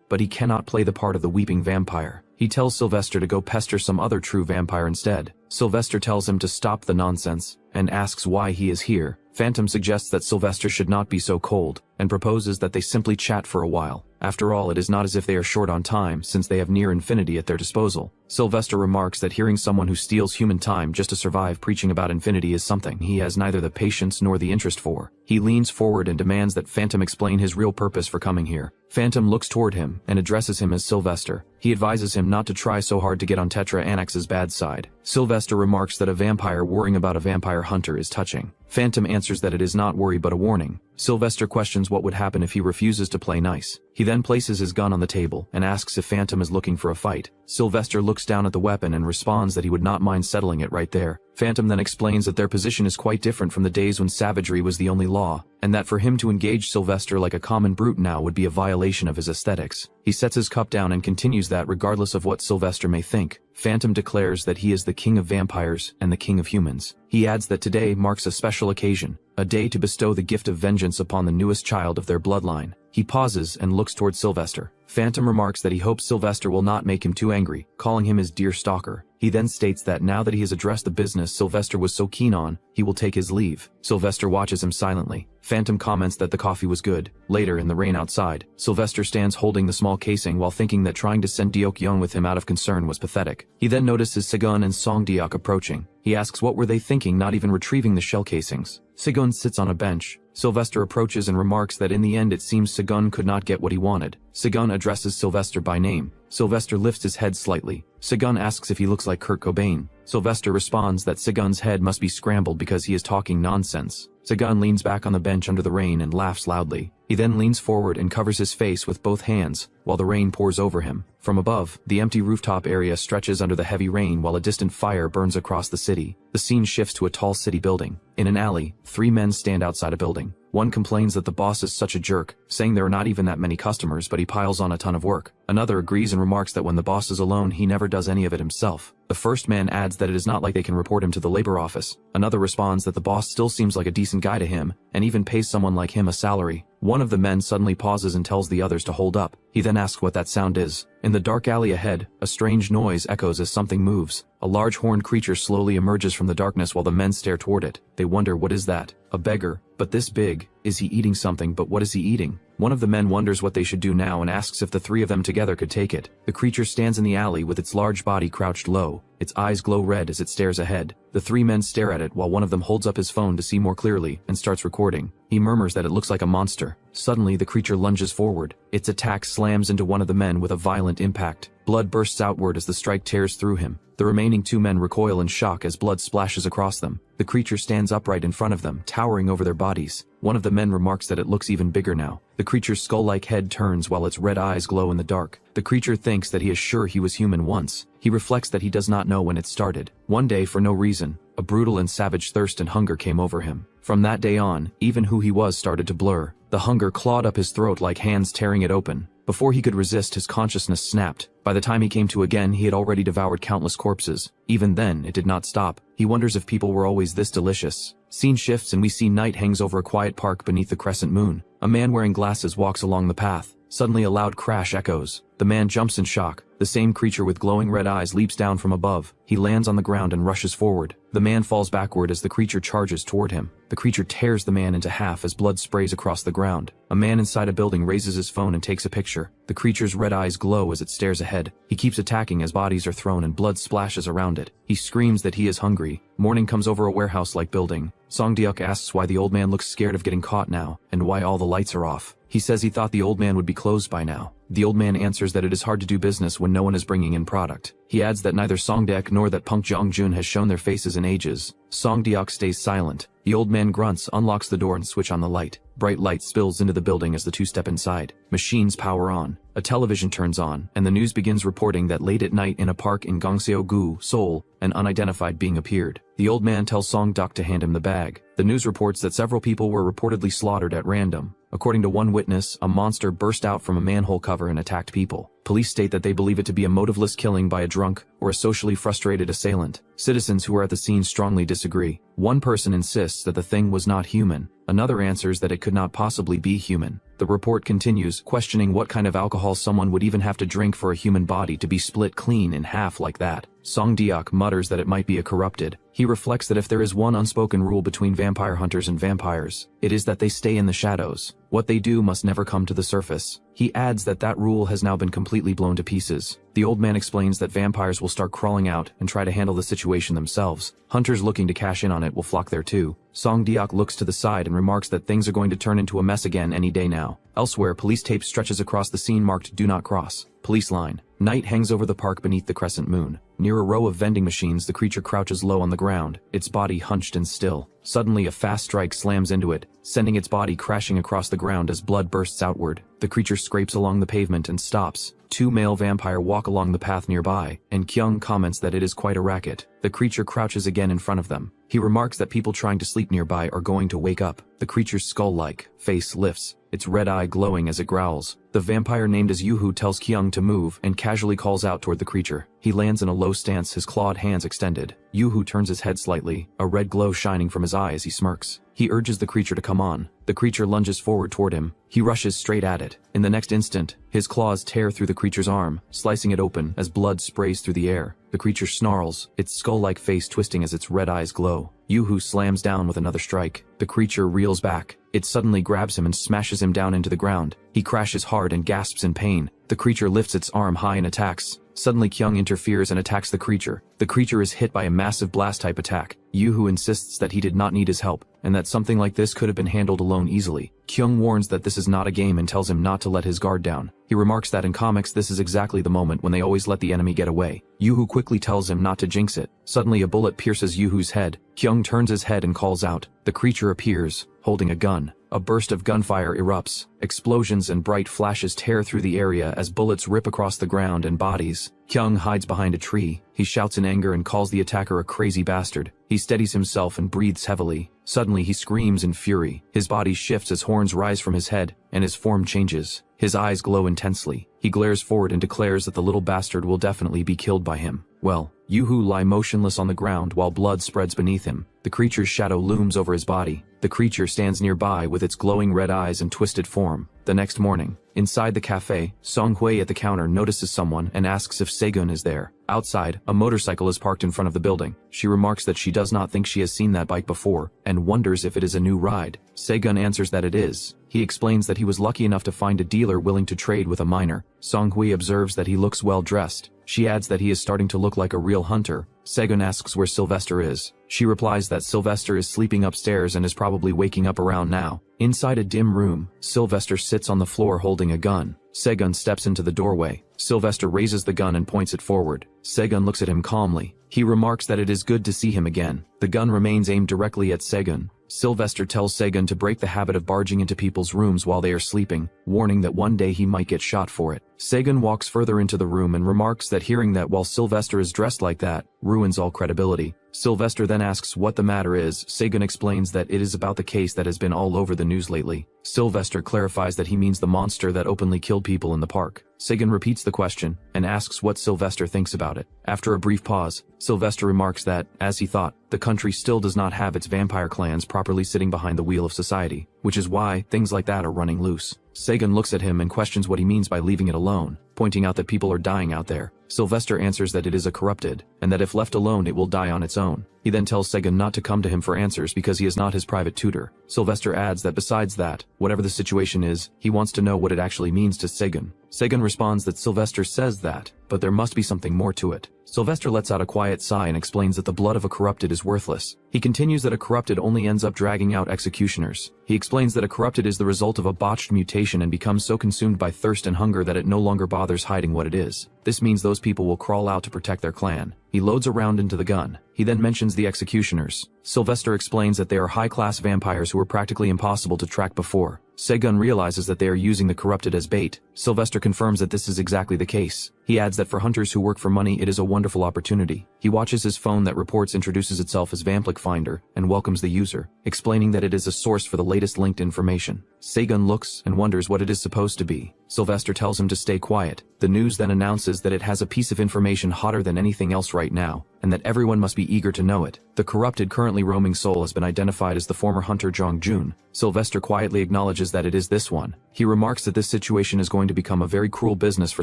but he cannot play the part of the weeping vampire. He tells Sylvester to go pester some other true vampire instead. Sylvester tells him to stop the nonsense, and asks why he is here. Phantom suggests that Sylvester should not be so cold, and proposes that they simply chat for a while. After all, it is not as if they are short on time, since they have near infinity at their disposal. Sylvester remarks that hearing someone who steals human time just to survive preaching about infinity is something he has neither the patience nor the interest for. He leans forward and demands that Phantom explain his real purpose for coming here. Phantom looks toward him and addresses him as Sylvester. He advises him not to try so hard to get on Tetra Anax's bad side. Sylvester remarks that a vampire worrying about a vampire hunter is touching. Phantom answers that it is not worry but a warning. Sylvester questions what would happen if he refuses to play nice. He then places his gun on the table and asks if Phantom is looking for a fight. Sylvester looks down at the weapon and responds that he would not mind settling it right there. Phantom then explains that their position is quite different from the days when savagery was the only law, and that for him to engage Sylvester like a common brute now would be a violation of his aesthetics. He sets his cup down and continues that regardless of what Sylvester may think, Phantom declares that he is the king of vampires and the king of humans. He adds that today marks a special occasion, a day to bestow the gift of vengeance upon the newest child of their bloodline. He pauses and looks toward Sylvester. Phantom remarks that he hopes Sylvester will not make him too angry, calling him his dear stalker. He then states that now that he has addressed the business Sylvester was so keen on, he will take his leave. Sylvester watches him silently. Phantom comments that the coffee was good. Later, in the rain outside, Sylvester stands holding the small casing while thinking that trying to send Deok Young with him out of concern was pathetic. He then notices Sigun and Song Deok approaching. He asks what were they thinking not even retrieving the shell casings. Sigun sits on a bench. Sylvester approaches and remarks that in the end it seems Sigun could not get what he wanted. Sigun addresses Sylvester by name. Sylvester lifts his head slightly. Sigun asks if he looks like Kurt Cobain. Sylvester responds that Sigun's head must be scrambled because he is talking nonsense. Sigun leans back on the bench under the rain and laughs loudly. He then leans forward and covers his face with both hands, while the rain pours over him. From above, the empty rooftop area stretches under the heavy rain while a distant fire burns across the city. The scene shifts to a tall city building. In an alley, 3 men stand outside a building. One complains that the boss is such a jerk, saying there are not even that many customers but he piles on a ton of work. Another agrees and remarks that when the boss is alone he never does any of it himself. The first man adds that it is not like they can report him to the labor office. Another responds that the boss still seems like a decent guy to him, and even pays someone like him a salary. One of the men suddenly pauses and tells the others to hold up. He then asks what that sound is. In the dark alley ahead, a strange noise echoes as something moves. A large horned creature slowly emerges from the darkness while the men stare toward it. They wonder what is that? A beggar, but this big. Is he eating something? But what is he eating? One of the men wonders what they should do now and asks if the 3 of them together could take it. The creature stands in the alley with its large body crouched low. Its eyes glow red as it stares ahead. The 3 men stare at it while one of them holds up his phone to see more clearly and starts recording. He murmurs that it looks like a monster. Suddenly, the creature lunges forward. Its attack slams into one of the men with a violent impact. Blood bursts outward as the strike tears through him. The remaining 2 men recoil in shock as blood splashes across them. The creature stands upright in front of them, towering over their bodies. One of the men remarks that it looks even bigger now. The creature's skull-like head turns while its red eyes glow in the dark. The creature thinks that he is sure he was human once. He reflects that he does not know when it started. One day, for no reason, a brutal and savage thirst and hunger came over him. From that day on, even who he was started to blur. The hunger clawed up his throat like hands tearing it open. Before he could resist, his consciousness snapped. By the time he came to again, he had already devoured countless corpses. Even then, it did not stop. He wonders if people were always this delicious. Scene shifts and we see night hangs over a quiet park beneath the crescent moon. A man wearing glasses walks along the path. Suddenly a loud crash echoes. The man jumps in shock. The same creature with glowing red eyes leaps down from above. He lands on the ground and rushes forward. The man falls backward as the creature charges toward him. The creature tears the man into half as blood sprays across the ground. A man inside a building raises his phone and takes a picture. The creature's red eyes glow as it stares ahead. He keeps attacking as bodies are thrown and blood splashes around it. He screams that he is hungry. Morning comes over a warehouse-like building. Song Deok asks why the old man looks scared of getting caught now, and why all the lights are off. He says he thought the old man would be closed by now. The old man answers that it is hard to do business when no one is bringing in product. He adds that neither Songdaek nor that Punk Jongjun has shown their faces in ages. Songdaek stays silent. The old man grunts, unlocks the door and switch on the light. Bright light spills into the building as the two step inside. Machines power on. A television turns on, and the news begins reporting that late at night in a park in Gongseogu, Seoul, an unidentified being appeared. The old man tells Songdaek to hand him the bag. The news reports that several people were reportedly slaughtered at random. According to one witness, a monster burst out from a manhole cover and attacked people. Police state that they believe it to be a motiveless killing by a drunk or a socially frustrated assailant. Citizens who are at the scene strongly disagree. One person insists that the thing was not human. Another answers that it could not possibly be human. The report continues, questioning what kind of alcohol someone would even have to drink for a human body to be split clean in half like that. Songdaek mutters that it might be a corrupted. He reflects that if there is one unspoken rule between vampire hunters and vampires, it is that they stay in the shadows. What they do must never come to the surface. He adds that that rule has now been completely blown to pieces. The old man explains that vampires will start crawling out and try to handle the situation themselves. Hunters looking to cash in on it will flock there too. Songdaek looks to the side and remarks that things are going to turn into a mess again any day now. Elsewhere, police tape stretches across the scene marked "Do Not Cross." Police line. Night hangs over the park beneath the crescent moon. Near a row of vending machines, the creature crouches low on the ground, its body hunched and still. Suddenly, a fast strike slams into it, sending its body crashing across the ground as blood bursts outward. The creature scrapes along the pavement and stops. Two male vampire walk along the path nearby, and Kyung comments that it is quite a racket. The creature crouches again in front of them. He remarks that people trying to sleep nearby are going to wake up. The creature's skull-like face lifts, its red eye glowing as it growls. The vampire named as Yuhu tells Kyung to move and casually calls out toward the creature. He lands in a low stance, his clawed hands extended. Yuhu turns his head slightly, a red glow shining from his eye as he smirks. He urges the creature to come on. The creature lunges forward toward him. He rushes straight at it. In the next instant, his claws tear through the creature's arm, slicing it open as blood sprays through the air. The creature snarls, its skull-like face twisting as its red eyes glow. Yuhu slams down with another strike. The creature reels back. It suddenly grabs him and smashes him down into the ground. He crashes hard and gasps in pain. The creature lifts its arm high and attacks. Suddenly Kyung interferes and attacks the creature. The creature is hit by a massive blast-type attack. Yuhu insists that he did not need his help, and that something like this could have been handled alone easily. Kyung warns that this is not a game and tells him not to let his guard down. He remarks that in comics this is exactly the moment when they always let the enemy get away. Yuhu quickly tells him not to jinx it. Suddenly a bullet pierces Yuhu's head. Kyung turns his head and calls out. The creature appears, holding a gun. A burst of gunfire erupts. Explosions and bright flashes tear through the area as bullets rip across the ground and bodies. Kyung hides behind a tree. He shouts in anger and calls the attacker a crazy bastard. He steadies himself and breathes heavily. Suddenly he screams in fury. His body shifts as horns rise from his head, and his form changes. His eyes glow intensely. He glares forward and declares that the little bastard will definitely be killed by him. Well, Yuhu lie motionless on the ground while blood spreads beneath him. The creature's shadow looms over his body. The creature stands nearby with its glowing red eyes and twisted form. The next morning, inside the cafe, Song Hui at the counter notices someone and asks if Segun is there. Outside, a motorcycle is parked in front of the building. She remarks that she does not think she has seen that bike before, and wonders if it is a new ride. Segun answers that it is. He explains that he was lucky enough to find a dealer willing to trade with a minor. Song Hui observes that he looks well dressed. She adds that he is starting to look like a real hunter. Segun asks where Sylvester is. She replies that Sylvester is sleeping upstairs and is probably waking up around now. Inside a dim room, Sylvester sits on the floor holding a gun. Segun steps into the doorway. Sylvester raises the gun and points it forward. Segun looks at him calmly. He remarks that it is good to see him again. The gun remains aimed directly at Segun. Sylvester tells Segun to break the habit of barging into people's rooms while they are sleeping, warning that one day he might get shot for it. Segun walks further into the room and remarks that hearing that while Sylvester is dressed like that ruins all credibility. Sylvester then asks what the matter is. Segun explains that it is about the case that has been all over the news lately. Sylvester clarifies that he means the monster that openly killed people in the park. Segun repeats the question and asks what Sylvester thinks about it. After a brief pause, Sylvester remarks that, as he thought, the country still does not have its vampire clans properly sitting behind the wheel of society, which is why things like that are running loose. Segun looks at him and questions what he means by leaving it alone, pointing out that people are dying out there. Sylvester answers that it is a corrupted, and that if left alone it will die on its own. He then tells Segun not to come to him for answers because he is not his private tutor. Sylvester adds that besides that, whatever the situation is, he wants to know what it actually means to Segun. Segun responds that Sylvester says that, but there must be something more to it. Sylvester lets out a quiet sigh and explains that the blood of a corrupted is worthless. He continues that a corrupted only ends up dragging out executioners. He explains that a corrupted is the result of a botched mutation and becomes so consumed by thirst and hunger that it no longer bothers hiding what it is. This means those people will crawl out to protect their clan. He loads a round into the gun. He then mentions the executioners. Sylvester explains that they are high-class vampires who were practically impossible to track before. Segun realizes that they are using the corrupted as bait. Sylvester confirms that this is exactly the case. He adds that for hunters who work for money it is a wonderful opportunity. He watches his phone that reports introduces itself as Vamplic Finder and welcomes the user, explaining that it is a source for the latest linked information. Segun looks and wonders what it is supposed to be. Sylvester tells him to stay quiet. The news then announces that it has a piece of information hotter than anything else right now, and that everyone must be eager to know it. The corrupted currently roaming soul has been identified as the former hunter Jong Jun. Sylvester quietly acknowledges that it is this one. He remarks that this situation is going to become a very cruel business for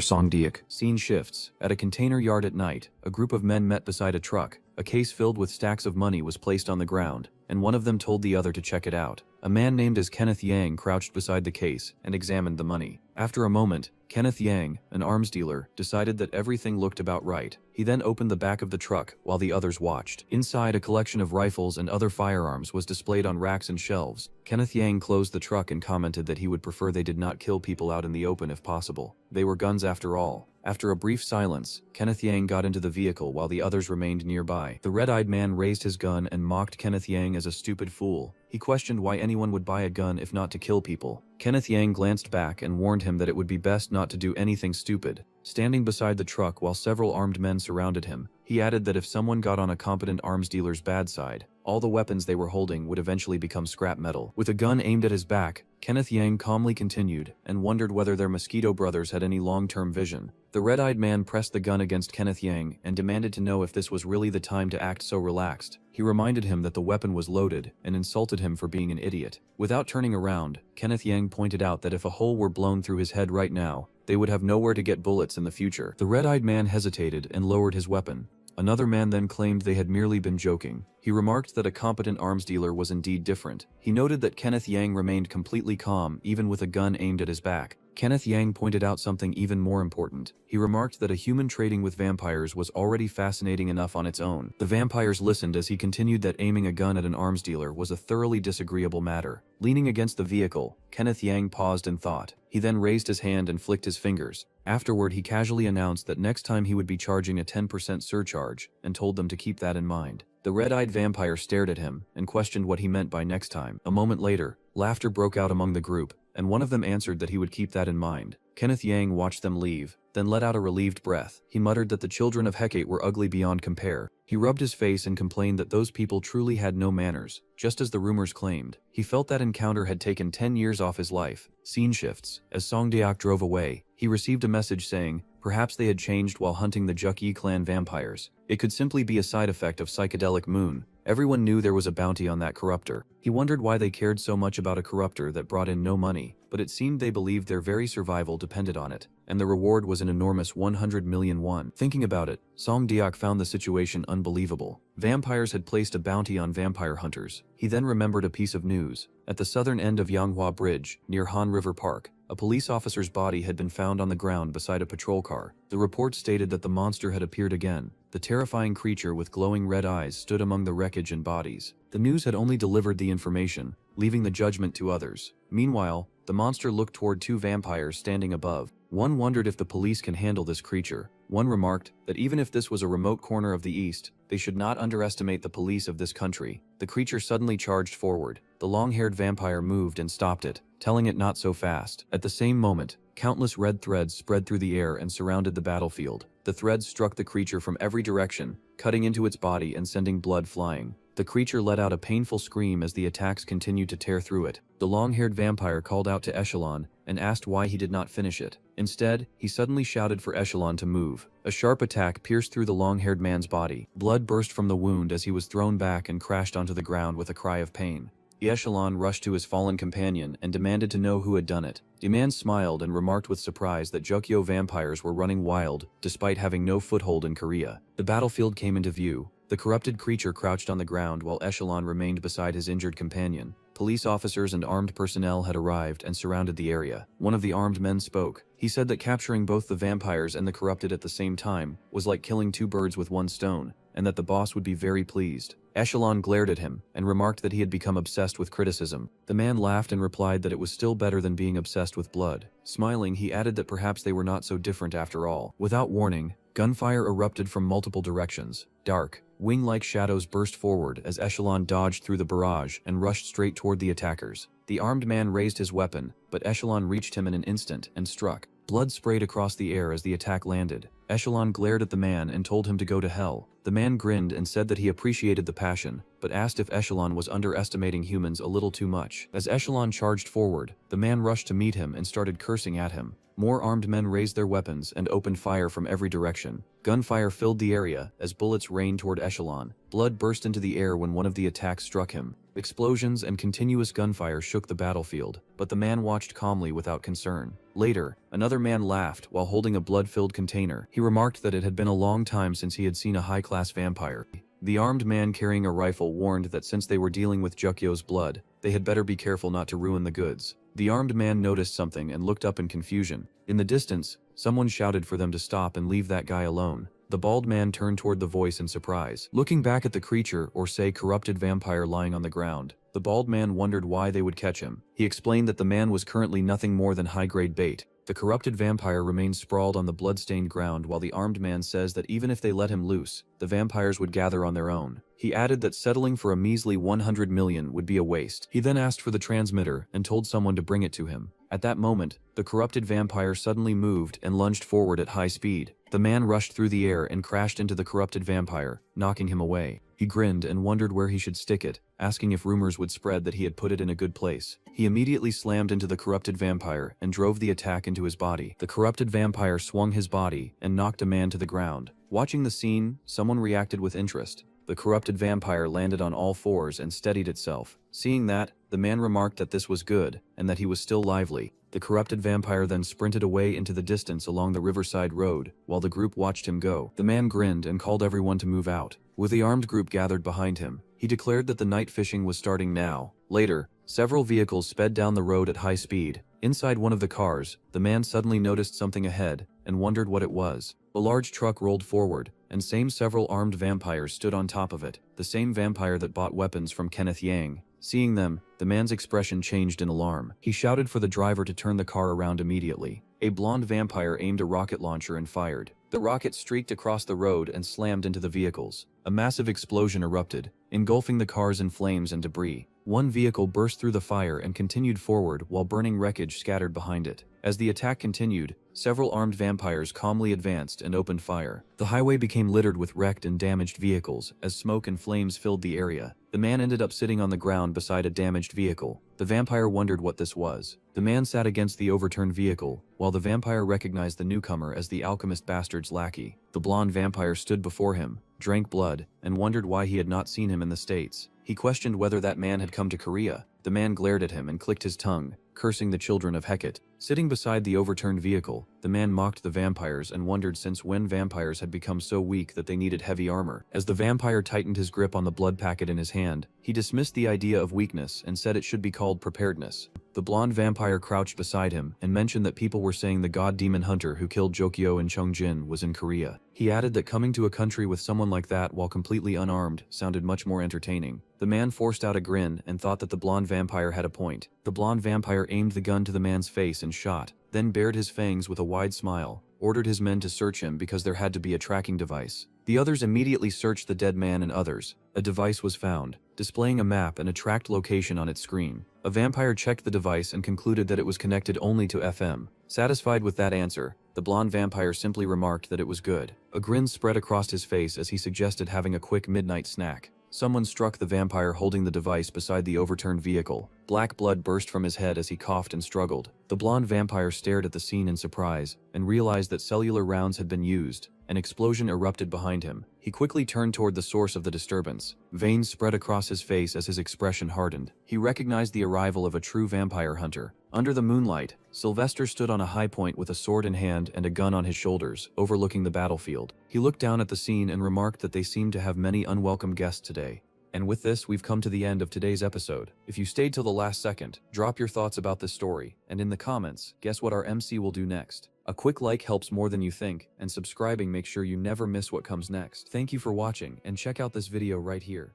Song Diak. Scene shifts. At a container yard at night, a group of men met beside a truck. A case filled with stacks of money was placed on the ground, and one of them told the other to check it out. A man named as Kenneth Yang crouched beside the case and examined the money. After a moment, Kenneth Yang, an arms dealer, decided that everything looked about right. He then opened the back of the truck while the others watched. Inside, a collection of rifles and other firearms was displayed on racks and shelves. Kenneth Yang closed the truck and commented that he would prefer they did not kill people out in the open if possible. They were guns after all. After a brief silence, Kenneth Yang got into the vehicle while the others remained nearby. The red-eyed man raised his gun and mocked Kenneth Yang as a stupid fool. He questioned why anyone would buy a gun if not to kill people. Kenneth Yang glanced back and warned him that it would be best not to do anything stupid. Standing beside the truck while several armed men surrounded him, he added that if someone got on a competent arms dealer's bad side, all the weapons they were holding would eventually become scrap metal. With a gun aimed at his back, Kenneth Yang calmly continued and wondered whether their Mosquito brothers had any long-term vision. The red-eyed man pressed the gun against Kenneth Yang and demanded to know if this was really the time to act so relaxed. He reminded him that the weapon was loaded and insulted him for being an idiot. Without turning around, Kenneth Yang pointed out that if a hole were blown through his head right now, they would have nowhere to get bullets in the future. The red-eyed man hesitated and lowered his weapon. Another man then claimed they had merely been joking. He remarked that a competent arms dealer was indeed different. He noted that Kenneth Yang remained completely calm even with a gun aimed at his back. Kenneth Yang pointed out something even more important. He remarked that a human trading with vampires was already fascinating enough on its own. The vampires listened as he continued that aiming a gun at an arms dealer was a thoroughly disagreeable matter. Leaning against the vehicle, Kenneth Yang paused and thought. He then raised his hand and flicked his fingers. Afterward, he casually announced that next time he would be charging a 10% surcharge, and told them to keep that in mind. The red-eyed vampire stared at him and questioned what he meant by next time. A moment later, laughter broke out among the group, and one of them answered that he would keep that in mind. Kenneth Yang watched them leave, then let out a relieved breath. He muttered that the children of Hecate were ugly beyond compare. He rubbed his face and complained that those people truly had no manners, just as the rumors claimed. He felt that encounter had taken 10 years off his life. Scene shifts. As Song Diak drove away, he received a message saying, perhaps they had changed while hunting the Juk-Yi clan vampires. It could simply be a side effect of Psychedelic Moon. Everyone knew there was a bounty on that corruptor. He wondered why they cared so much about a corruptor that brought in no money, but it seemed they believed their very survival depended on it, and the reward was an enormous 100 million won. Thinking about it, Song Diak found the situation unbelievable. Vampires had placed a bounty on vampire hunters. He then remembered a piece of news. At the southern end of Yanghua Bridge, near Han River Park, a police officer's body had been found on the ground beside a patrol car. The report stated that the monster had appeared again. The terrifying creature with glowing red eyes stood among the wreckage and bodies. The news had only delivered the information, leaving the judgment to others. Meanwhile, the monster looked toward two vampires standing above. One wondered if the police can handle this creature. One remarked that even if this was a remote corner of the East, they should not underestimate the police of this country. The creature suddenly charged forward. The long-haired vampire moved and stopped it, telling it not so fast. At the same moment, countless red threads spread through the air and surrounded the battlefield. The threads struck the creature from every direction, cutting into its body and sending blood flying. The creature let out a painful scream as the attacks continued to tear through it. The long-haired vampire called out to Echelon and asked why he did not finish it. Instead, he suddenly shouted for Echelon to move. A sharp attack pierced through the long-haired man's body. Blood burst from the wound as he was thrown back and crashed onto the ground with a cry of pain. Echelon rushed to his fallen companion and demanded to know who had done it. The man smiled and remarked with surprise that Jukyo vampires were running wild, despite having no foothold in Korea. The battlefield came into view. The corrupted creature crouched on the ground while Echelon remained beside his injured companion. Police officers and armed personnel had arrived and surrounded the area. One of the armed men spoke. He said that capturing both the vampires and the corrupted at the same time was like killing two birds with one stone, and that the boss would be very pleased. Echelon glared at him and remarked that he had become obsessed with criticism. The man laughed and replied that it was still better than being obsessed with blood. Smiling, he added that perhaps they were not so different after all. Without warning, gunfire erupted from multiple directions. Dark, wing-like shadows burst forward as Echelon dodged through the barrage and rushed straight toward the attackers. The armed man raised his weapon, but Echelon reached him in an instant and struck. Blood sprayed across the air as the attack landed. Echelon glared at the man and told him to go to hell. The man grinned and said that he appreciated the passion, but asked if Echelon was underestimating humans a little too much. As Echelon charged forward, the man rushed to meet him and started cursing at him. More armed men raised their weapons and opened fire from every direction. Gunfire filled the area as bullets rained toward Echelon. Blood burst into the air when one of the attacks struck him. Explosions and continuous gunfire shook the battlefield, but the man watched calmly without concern. Later, another man laughed while holding a blood-filled container. He remarked that it had been a long time since he had seen a high-class vampire. The armed man carrying a rifle warned that since they were dealing with Jukyo's blood, they had better be careful not to ruin the goods. The armed man noticed something and looked up in confusion. In the distance, someone shouted for them to stop and leave that guy alone. The bald man turned toward the voice in surprise. Looking back at the creature, or say corrupted vampire lying on the ground, the bald man wondered why they would catch him. He explained that the man was currently nothing more than high-grade bait. The corrupted vampire remained sprawled on the blood-stained ground while the armed man says that even if they let him loose, the vampires would gather on their own. He added that settling for a measly 100 million would be a waste. He then asked for the transmitter and told someone to bring it to him. At that moment, the corrupted vampire suddenly moved and lunged forward at high speed. The man rushed through the air and crashed into the corrupted vampire, knocking him away. He grinned and wondered where he should stick it, asking if rumors would spread that he had put it in a good place. He immediately slammed into the corrupted vampire and drove the attack into his body. The corrupted vampire swung his body and knocked a man to the ground. Watching the scene, someone reacted with interest. The corrupted vampire landed on all fours and steadied itself. Seeing that, the man remarked that this was good, and that he was still lively. The corrupted vampire then sprinted away into the distance along the riverside road, while the group watched him go. The man grinned and called everyone to move out. With the armed group gathered behind him, he declared that the night fishing was starting now. Later, several vehicles sped down the road at high speed. Inside one of the cars, the man suddenly noticed something ahead, and wondered what it was. A large truck rolled forward, and several armed vampires stood on top of it, the same vampire that bought weapons from Kenneth Yang. Seeing them, the man's expression changed in alarm. He shouted for the driver to turn the car around immediately. A blonde vampire aimed a rocket launcher and fired. The rocket streaked across the road and slammed into the vehicles. A massive explosion erupted, engulfing the cars in flames and debris. One vehicle burst through the fire and continued forward while burning wreckage scattered behind it. As the attack continued, several armed vampires calmly advanced and opened fire. The highway became littered with wrecked and damaged vehicles as smoke and flames filled the area. The man ended up sitting on the ground beside a damaged vehicle. The vampire wondered what this was. The man sat against the overturned vehicle, while the vampire recognized the newcomer as the alchemist bastard's lackey. The blonde vampire stood before him, drank blood, and wondered why he had not seen him in the States. He questioned whether that man had come to Korea. The man glared at him and clicked his tongue, cursing the children of Hecate. Sitting beside the overturned vehicle, the man mocked the vampires and wondered since when vampires had become so weak that they needed heavy armor. As the vampire tightened his grip on the blood packet in his hand, he dismissed the idea of weakness and said it should be called preparedness. The blonde vampire crouched beside him and mentioned that people were saying the god demon hunter who killed Jokyo and Chongjin was in Korea. He added that coming to a country with someone like that while completely unarmed sounded much more entertaining. The man forced out a grin and thought that the blonde vampire had a point. The blonde vampire aimed the gun to the man's face and shot, then bared his fangs with a wide smile, ordered his men to search him because there had to be a tracking device. The others immediately searched the dead man and others. A device was found, displaying a map and a tracked location on its screen. A vampire checked the device and concluded that it was connected only to FM. Satisfied with that answer, the blonde vampire simply remarked that it was good. A grin spread across his face as he suggested having a quick midnight snack. Someone struck the vampire holding the device beside the overturned vehicle. Black blood burst from his head as he coughed and struggled. The blonde vampire stared at the scene in surprise and realized that cellular rounds had been used. An explosion erupted behind him. He quickly turned toward the source of the disturbance. Veins spread across his face as his expression hardened. He recognized the arrival of a true vampire hunter. Under the moonlight, Sylvester stood on a high point with a sword in hand and a gun on his shoulders, overlooking the battlefield. He looked down at the scene and remarked that they seemed to have many unwelcome guests today. And with this, we've come to the end of today's episode. If you stayed till the last second, drop your thoughts about this story, and in the comments, guess what our MC will do next. A quick like helps more than you think, and subscribing makes sure you never miss what comes next. Thank you for watching, and check out this video right here.